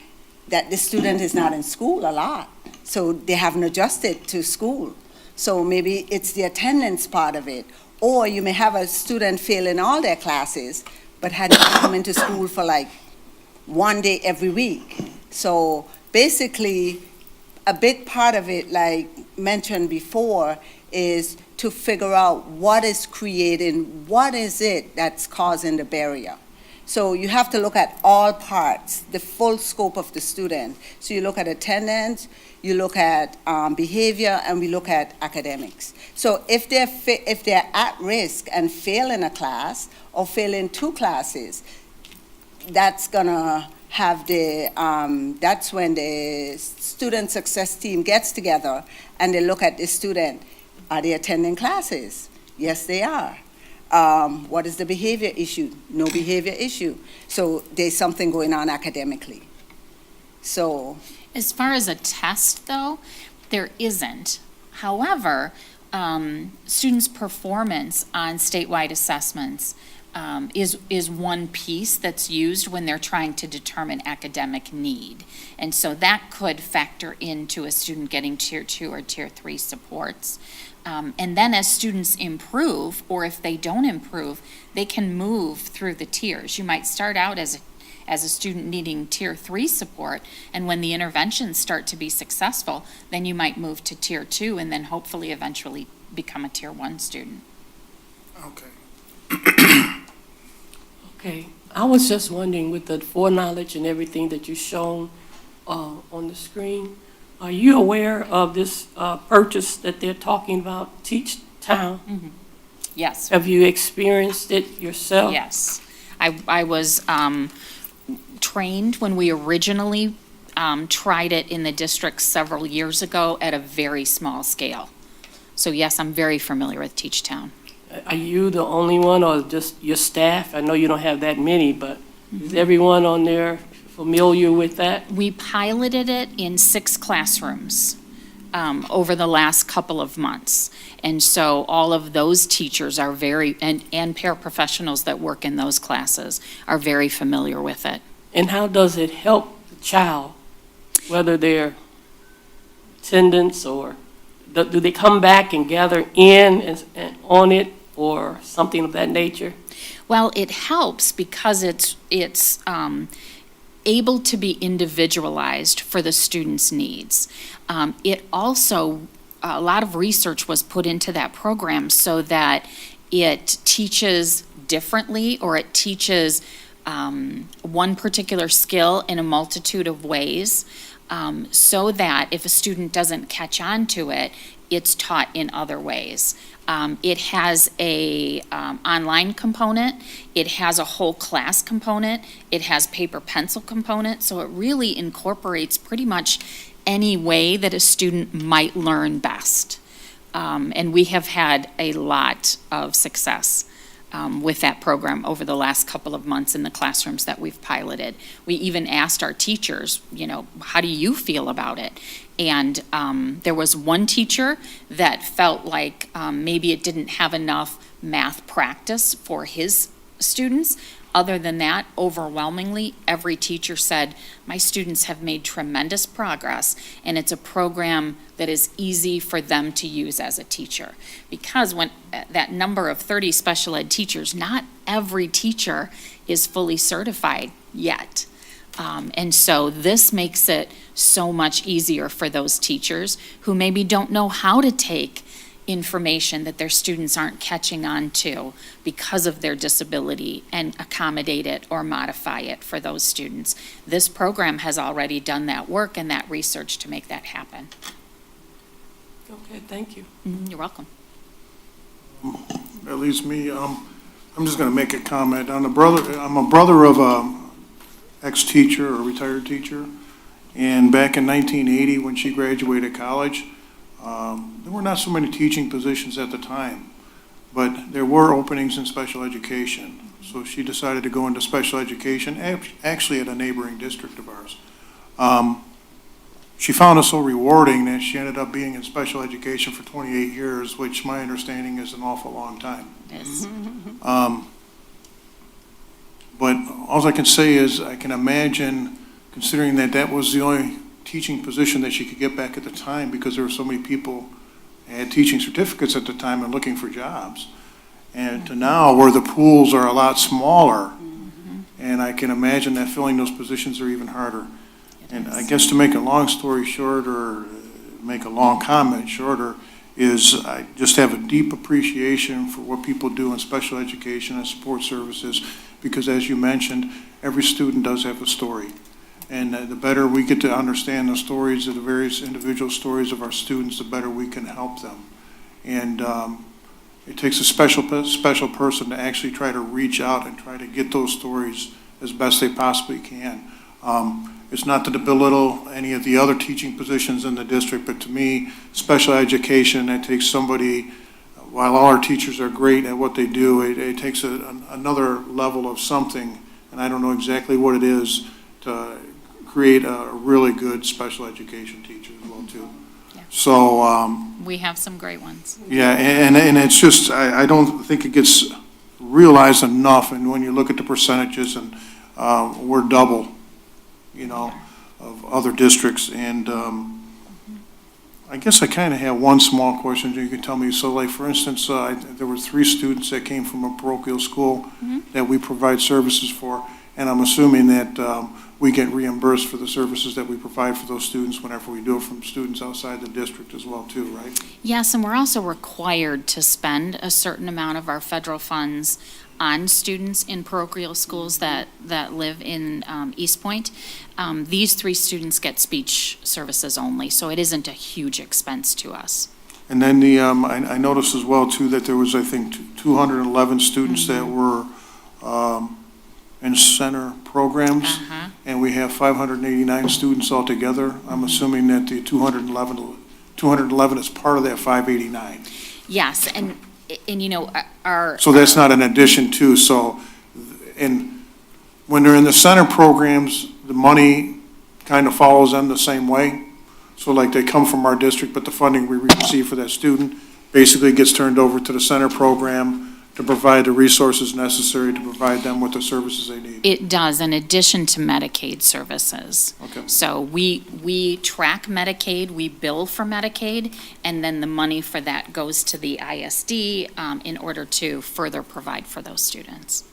that the student is not in school a lot, so they haven't adjusted to school. So maybe it's the attendance part of it. Or you may have a student fail in all their classes, but hadn't come into school for like one day every week. So basically, a big part of it, like mentioned before, is to figure out what is creating, what is it that's causing the barrier. So you have to look at all parts, the full scope of the student. So you look at attendance, you look at behavior, and we look at academics. So if they're at risk and fail in a class or fail in 2 classes, that's gonna have that's when the student success team gets together and they look at the student. Are they attending classes? Yes, they are. What is the behavior issue? No behavior issue. So there's something going on academically. So, as far as a test, though, there isn't. However, students' performance on statewide assessments is one piece that's used when they're trying to determine academic need. And so that could factor into a student getting tier 2 or tier 3 supports. And then as students improve, or if they don't improve, they can move through the tiers. You might start out as a student needing tier 3 support, and when the interventions start to be successful, then you might move to tier 2 and then hopefully eventually become a tier 1 student. Okay. Okay, I was just wondering, with the foreknowledge and everything that you've shown on the screen, are you aware of this purchase that they're talking about, Teach Town? Yes. Have you experienced it yourself? Yes. I was trained when we originally tried it in the district several years ago at a very small scale. So yes, I'm very familiar with Teach Town. Are you the only one, or just your staff? I know you don't have that many, but is everyone on there familiar with that? We piloted it in 6 classrooms over the last couple of months. And so all of those teachers are and paraprofessionals that work in those classes are very familiar with it. And how does it help the child, whether they're attendance, or do they come back and gather in and on it, or something of that nature? Well, it helps because it's able to be individualized for the student's needs. It also, a lot of research was put into that program so that it teaches differently, or it teaches one particular skill in a multitude of ways, so that if a student doesn't catch on to it, it's taught in other ways. It has a online component, it has a whole class component, it has paper pencil component, so it really incorporates pretty much any way that a student might learn best. And we have had a lot of success with that program over the last couple of months in the classrooms that we've piloted. We even asked our teachers, how do you feel about it? And there was one teacher that felt like maybe it didn't have enough math practice for his students. Other than that, overwhelmingly, every teacher said, my students have made tremendous progress, and it's a program that is easy for them to use as a teacher. Because when that number of 30 special ed teachers, not every teacher is fully certified yet. And so this makes it so much easier for those teachers who maybe don't know how to take information that their students aren't catching on to because of their disability and accommodate it or modify it for those students. This program has already done that work and that research to make that happen. Okay, thank you. You're welcome. That leaves me, I'm just going to make a comment. I'm a brother of a ex-teacher or retired teacher, and back in 1980 when she graduated college, there were not so many teaching positions at the time, but there were openings in special education. So she decided to go into special education, actually at a neighboring district of ours. She found it so rewarding that she ended up being in special education for 28 years, which my understanding is an awful long time. Yes. But all I can say is I can imagine, considering that that was the only teaching position that she could get back at the time, because there were so many people had teaching certificates at the time and looking for jobs, and to now where the pools are a lot smaller, and I can imagine that filling those positions are even harder. And I guess to make a long story short, or make a long comment shorter, is I just have a deep appreciation for what people do in special education and support services, because as you mentioned, every student does have a story. And the better we get to understand the stories of the various individual stories of our students, the better we can help them. And it takes a special person to actually try to reach out and try to get those stories as best they possibly can. It's not to belittle any of the other teaching positions in the district, but to me, special education, it takes somebody, while all our teachers are great at what they do, it takes another level of something, and I don't know exactly what it is, to create a really good special education teacher as well, too. Yeah. So, We have some great ones. yeah, and it's just, I don't think it gets realized enough, and when you look at the percentages, and we're double, of other districts, and I guess I kind of have one small question you can tell me. So like, for instance, there were 3 students that came from a parochial school that we provide services for, and I'm assuming that we get reimbursed for the services that we provide for those students whenever we do it from students outside the district as well too, right? Yes, and we're also required to spend a certain amount of our federal funds on students in parochial schools that live in East Point. These 3 students get speech services only, so it isn't a huge expense to us. And then I noticed as well too that there was, I think, 211 students that were in center programs, and we have 589 students altogether. I'm assuming that the 211 is part of that 589. Yes, and our. So that's not an addition to, so, and when they're in the center programs, the money kind of follows them the same way. So like they come from our district, but the funding we receive for that student basically gets turned over to the center program to provide the resources necessary to provide them with the services they need. It does, in addition to Medicaid services. Okay. So we track Medicaid, we bill for Medicaid, and then the money for that goes to the ISD in order to further provide for those students.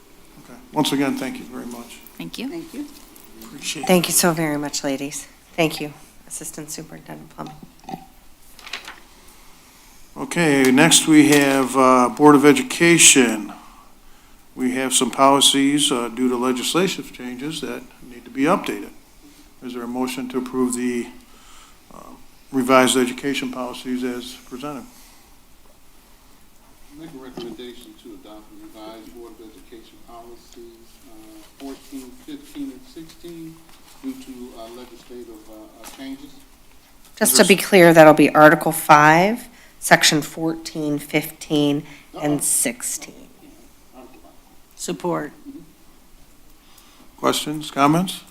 Okay. Once again, thank you very much. Thank you. Thank you. Appreciate it. Thank you so very much, ladies. Thank you, Assistant Superintendent Plum. Okay, next we have Board of Education. we have some policies due to legislative changes that need to be updated. Is there a motion to approve the revised education policies as presented? Make a recommendation to adopt the revised Board of Education policies 14, 15, and 16 due to legislative changes. Just to be clear, that'll be Article 5, Section 14, 15, and 16. Support. Questions, comments?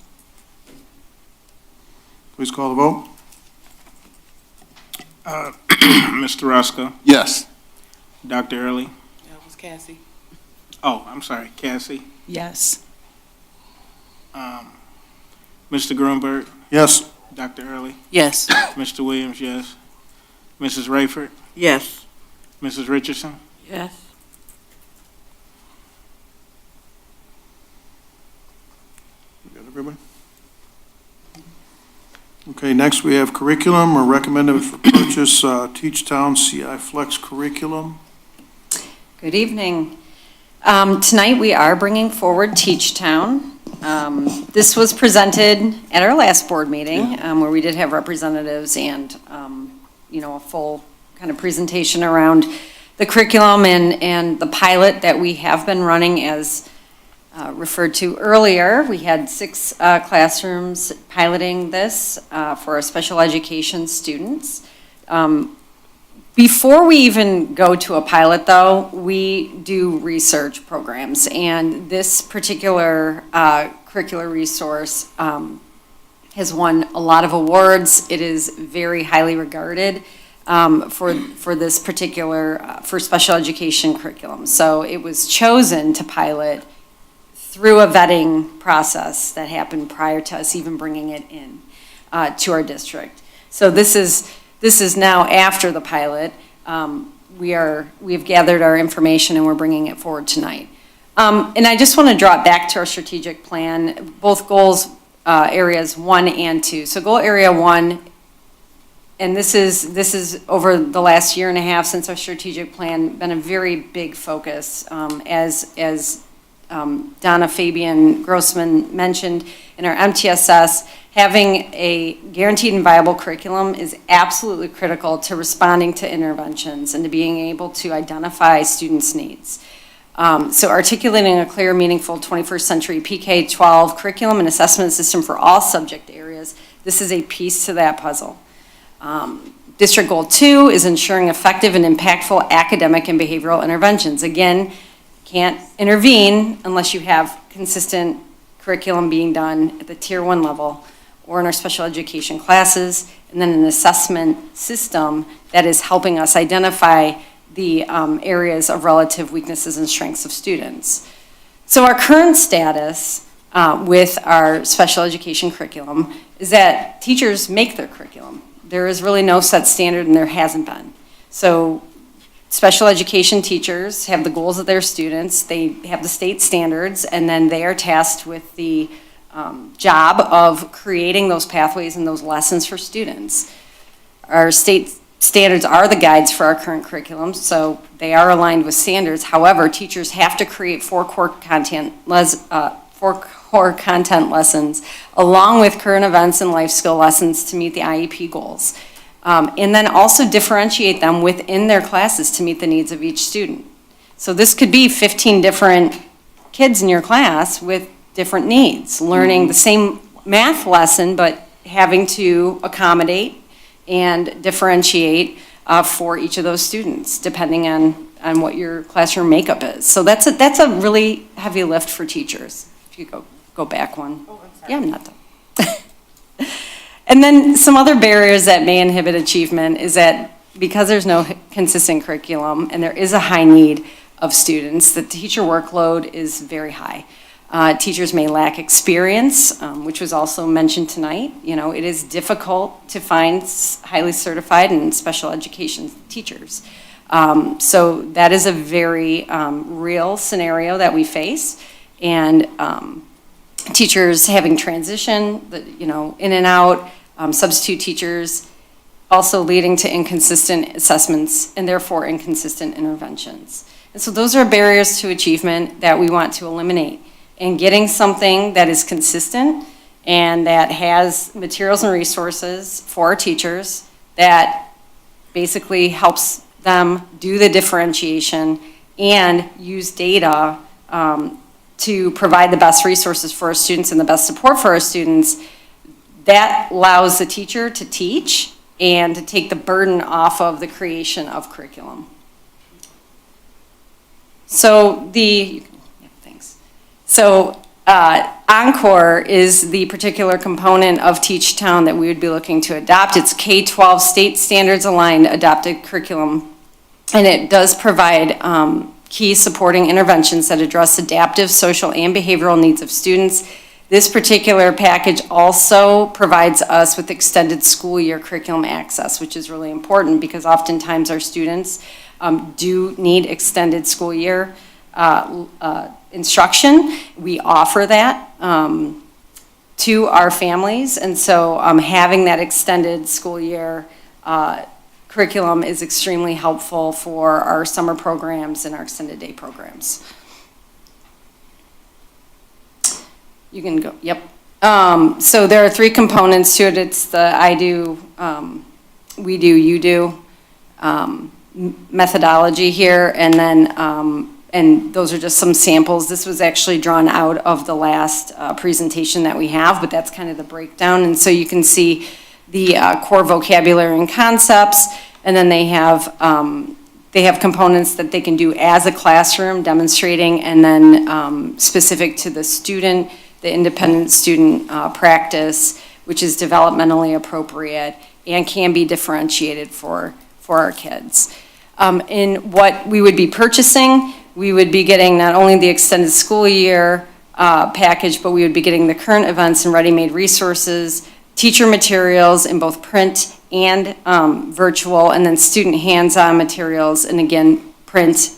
Please call the vote. Mr. Roscoe, Yes. Dr. Early. That was Cassie. Oh, I'm sorry, Cassie. Yes. Mr. Grunberg, Yes. Dr. Early, Yes. Mr. Williams, yes. Mrs. Rayford, Yes. Mrs. Richardson, Yes. We got everybody? Okay, next we have curriculum or recommended for purchase, Teach Town CI Flex curriculum. Good evening. Tonight, we are bringing forward Teach Town. This was presented at our last board meeting, where we did have representatives and, a full kind of presentation around the curriculum and the pilot that we have been running as referred to earlier. We had 6 classrooms piloting this for our special education students. Before we even go to a pilot, though, we do research programs, and this particular curricular resource has won a lot of awards. It is very highly regarded for this particular, for special education curriculum. So it was chosen to pilot through a vetting process that happened prior to us even bringing it in to our district. So this is now after the pilot. We have gathered our information and we're bringing it forward tonight. And I just want to draw it back to our strategic plan, both goals, areas 1 and 2. So goal area 1, and this is over the last year and a half since our strategic plan, been a very big focus, as Donna Fabian Grossman mentioned in our MTSS. Having a guaranteed and viable curriculum is absolutely critical to responding to interventions and to being able to identify students' needs. So articulating a clear, meaningful 21st century PK-12 curriculum and assessment system for all subject areas, this is a piece to that puzzle. District Goal 2 is ensuring effective and impactful academic and behavioral interventions. Again, can't intervene unless you have consistent curriculum being done at the Tier 1 level or in our special education classes, and then an assessment system that is helping us identify the areas of relative weaknesses and strengths of students. So our current status with our special education curriculum is that teachers make their curriculum. There is really no set standard, and there hasn't been. So special education teachers have the goals of their students, they have the state standards, and then they are tasked with the job of creating those pathways and those lessons for students. Our state standards are the guides for our current curriculum, so they are aligned with standards. However, teachers have to create 4 core content lessons along with current events and life skill lessons to meet the IEP goals. And then also differentiate them within their classes to meet the needs of each student. So this could be 15 different kids in your class with different needs, learning the same math lesson, but having to accommodate and differentiate for each of those students, depending on what your classroom makeup is. So that's a really heavy lift for teachers. If you go back one. Oh, I'm sorry. Yeah, I'm not done. And then some other barriers that may inhibit achievement is that because there's no consistent curriculum and there is a high need of students, the teacher workload is very high. Teachers may lack experience, which was also mentioned tonight. You know, it is difficult to find highly certified and special education teachers. So that is a very real scenario that we face. And teachers having transition, in and out, substitute teachers, also leading to inconsistent assessments and therefore inconsistent interventions. And so those are barriers to achievement that we want to eliminate. And getting something that is consistent and that has materials and resources for our teachers that basically helps them do the differentiation and use data to provide the best resources for our students and the best support for our students, that allows the teacher to teach and to take the burden off of the creation of curriculum. So thanks. So Encore is the particular component of Teach Town that we would be looking to adopt. It's K-12 state standards aligned adopted curriculum, and it does provide key supporting interventions that address adaptive, social, and behavioral needs of students. This particular package also provides us with extended school year curriculum access, which is really important because oftentimes our students do need extended school year instruction. We offer that to our families, and so having that extended school year curriculum is extremely helpful for our summer programs and our extended day programs. You can go, yep. So there are three components to it. It's the I do, we do, you do methodology here, and then and those are just some samples. This was actually drawn out of the last presentation that we have, but that's kind of the breakdown. And so you can see the core vocabulary and concepts, and then they have components that they can do as a classroom demonstrating, and then specific to the student, the independent student practice, which is developmentally appropriate and can be differentiated for our kids. In what we would be purchasing, we would be getting not only the extended school year package, but we would be getting the current events and ready-made resources, teacher materials in both print and virtual, and then student hands-on materials, and again, print,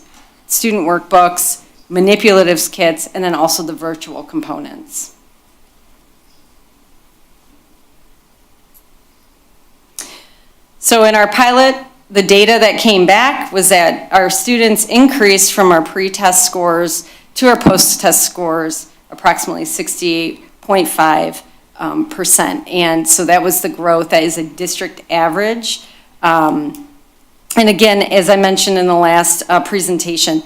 student workbooks, manipulatives kits, and then also the virtual components. So in our pilot, the data that came back was that our students increased from our pre-test scores to our post-test scores approximately 68.5%. And so that was the growth. That is a district average. And again, as I mentioned in the last presentation,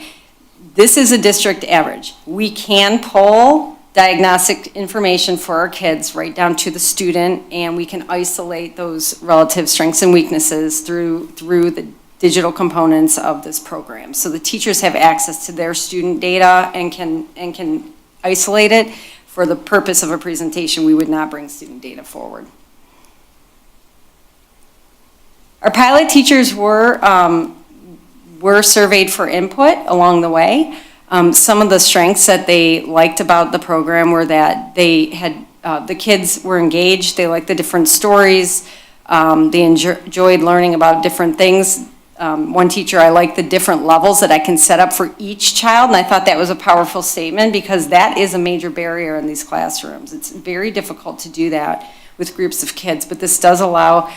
this is a district average. We can pull diagnostic information for our kids right down to the student, and we can isolate those relative strengths and weaknesses through the digital components of this program. So the teachers have access to their student data and can isolate it. For the purpose of a presentation, we would not bring student data forward. Our pilot teachers were surveyed for input along the way. Some of the strengths that they liked about the program were that they had, the kids were engaged, they liked the different stories, they enjoyed learning about different things. One teacher, I liked the different levels that I can set up for each child, and I thought that was a powerful statement because that is a major barrier in these classrooms. It's very difficult to do that with groups of kids, but this does allow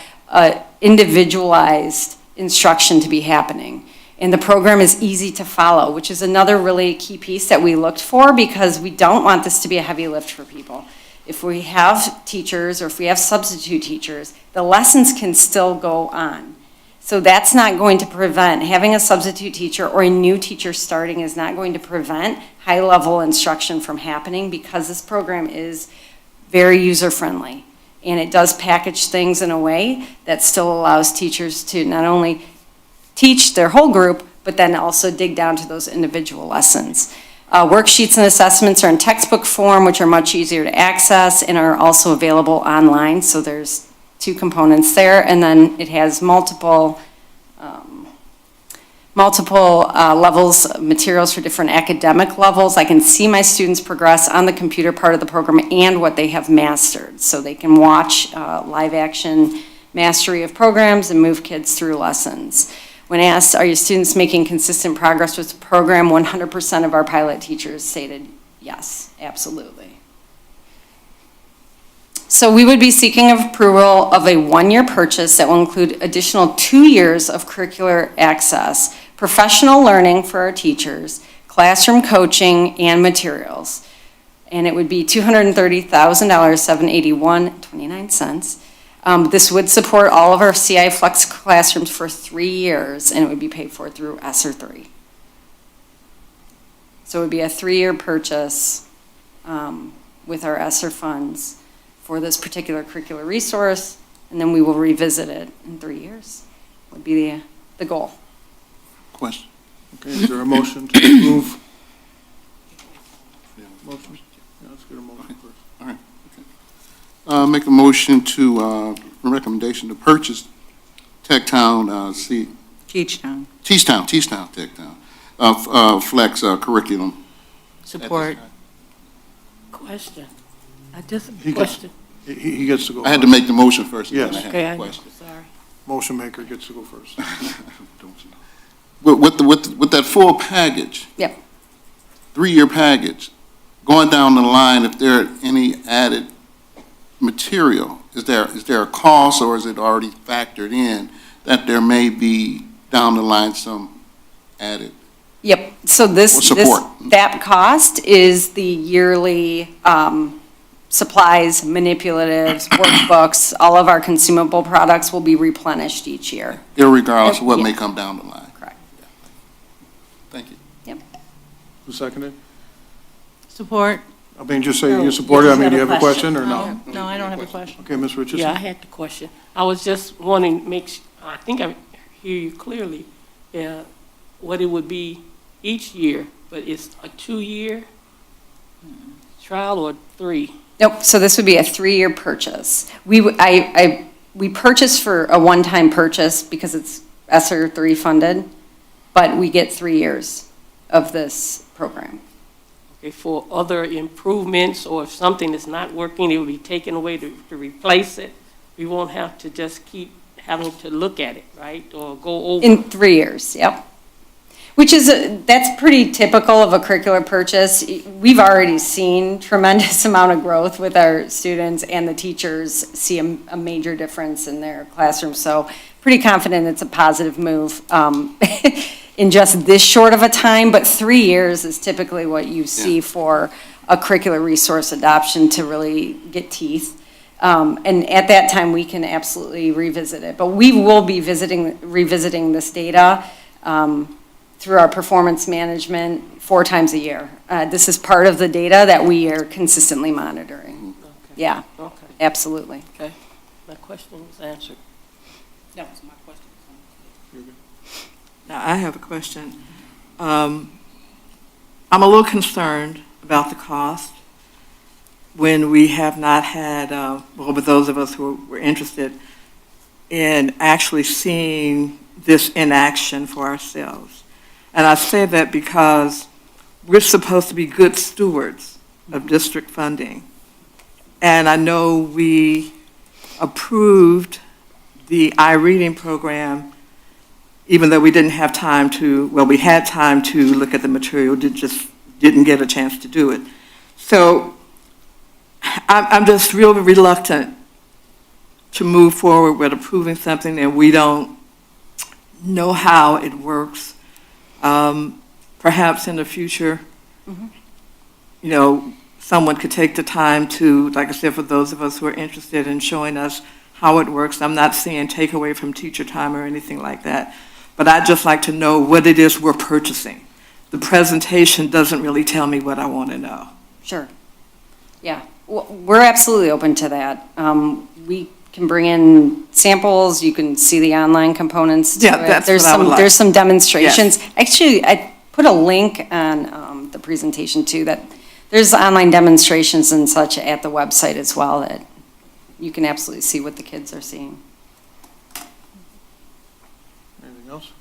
individualized instruction to be happening. And the program is easy to follow, which is another really key piece that we looked for because we don't want this to be a heavy lift for people. If we have teachers or if we have substitute teachers, the lessons can still go on. So that's not going to prevent, having a substitute teacher or a new teacher starting is not going to prevent high-level instruction from happening because this program is very user-friendly. And it does package things in a way that still allows teachers to not only teach their whole group, but then also dig down to those individual lessons. Worksheets and assessments are in textbook form, which are much easier to access and are also available online. So there's two components there, and then it has multiple levels of materials for different academic levels. I can see my students progress on the computer part of the program and what they have mastered. So they can watch live action mastery of programs and move kids through lessons. When asked, are your students making consistent progress with the program, 100% of our pilot teachers stated yes, absolutely. So we would be seeking approval of a one-year purchase that will include additional 2 years of curricular access, professional learning for our teachers, classroom coaching, and materials. And it would be $230,000, $781.29. This would support all of our CI Flex classrooms for 3 years, and it would be paid for through ESSER 3. So it would be a 3-year purchase with our ESSER funds for this particular curricular resource, and then we will revisit it in 3 years, would be the goal. Question. Okay, is there a motion to approve? Motion? Yeah, let's get a motion first. All right, okay. Make a motion to, recommendation to purchase Techtown, Teachtown. Teachtown Techtown, Flex curriculum. Support. Question. I just, He got- question. He gets to go. I had to make the motion first. and then Yes. I had Okay, the I know, question. sorry. Motion maker gets to go first. Don't you know? With that full package. Yep. 3-year package, going down the line, if there are any added material, is there a cost, or is it already factored in that there may be down the line some added? Yep, so Or support. that cost is the yearly supplies, manipulatives, workbooks, all of our consumable products will be replenished each year. Irregardless of what Yeah. may come down the line? Correct. Thank you. Who seconded? Support. I mean, just say you support it. I mean, do you have a question or no? No, I don't have a question. Okay, Ms. Richardson? Yeah, I had the question. I was just wanting to I think I hear you clearly, what it would be each year, but it's a 2-year trial or 3? Nope, so this would be a 3-year purchase. We purchase for a one-time purchase because it's ESSER 3 funded, but we get 3 years of this program. Okay, for other improvements, or if something is not working, it will be taken away to replace it. We won't have to just keep having to look at it, right, or go over. In 3 years, yep. Which is, that's pretty typical of a curricular purchase. We've already seen tremendous amount of growth with our students, and the teachers see a major difference in their classroom. So pretty confident it's a positive move in just this short of a time, but 3 years is typically what you see for a curricular resource adoption to really get teeth. And at that time, we can absolutely revisit it. But we will be revisiting this data through our performance management 4 times a year. This is part of the data that we are consistently monitoring. Okay. Yeah, Okay, absolutely. my question was answered. That was my question. Now, I have a question. I'm a little concerned about the cost when we have not had, well, with those of us who were interested in actually seeing this in action for ourselves. And I say that because we're supposed to be good stewards of district funding. And I know we approved the iReading program, even though we didn't have time to, well, we had time to look at the material, just didn't get a chance to do it. So I'm just real reluctant to move forward with approving something and we don't know how it works. Perhaps in the future, you know, someone could take the time to, like I said, for those of us who are interested in showing us how it works. I'm not saying take away from teacher time or anything like that, but I'd just like to know what it is we're purchasing. The presentation doesn't really tell me what I want to know. Sure. Yeah, we're absolutely open to that. We can bring in samples, you can see the online components to Yeah, it. that's what I would like. There's some demonstrations. Actually, I put a link on the presentation too, that there's online demonstrations and such at the website as well, that you can absolutely see what the kids are seeing. Anything else?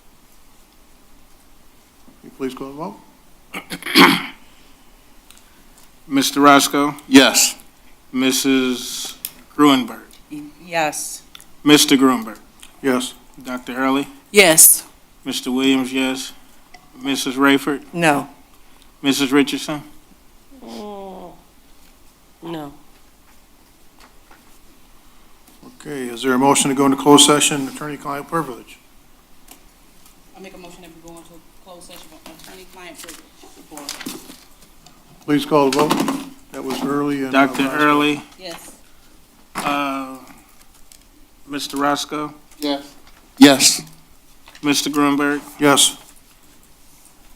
Can you please go and vote? Mr. Roscoe, Yes. Mrs. Gruenberg, Yes. Mr. Gruenberg, Yes. Dr. Hurley, Yes. Mr. Williams, yes. Mrs. Rayford, No. Mrs. Richardson, Oh, no. Okay, is there a motion to go into closed session, attorney-client privilege? I make a motion that we go into a closed session for attorney-client privilege. Please call the vote. That was Early and. Dr. Roscoe. Early, Yes. Mr. Roscoe, Yes. Yes. Mr. Grunberg, Yes.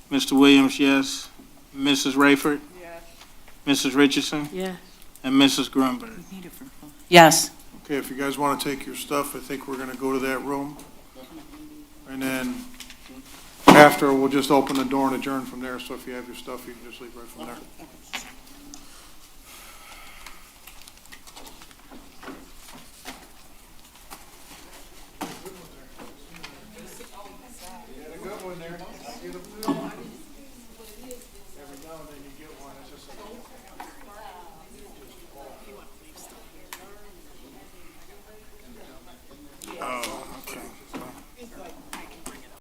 Mr. Williams, yes. Mrs. Rayford? Yes. Mrs. Richardson? Yeah. And Mrs. Grunberg? Yes. Okay, if you guys want to take your stuff, I think we're going to go to that room. And then after, we'll just open the door and adjourn from there. So if you have your stuff, you can just leave right from there. Every now and then you get one, it's just like,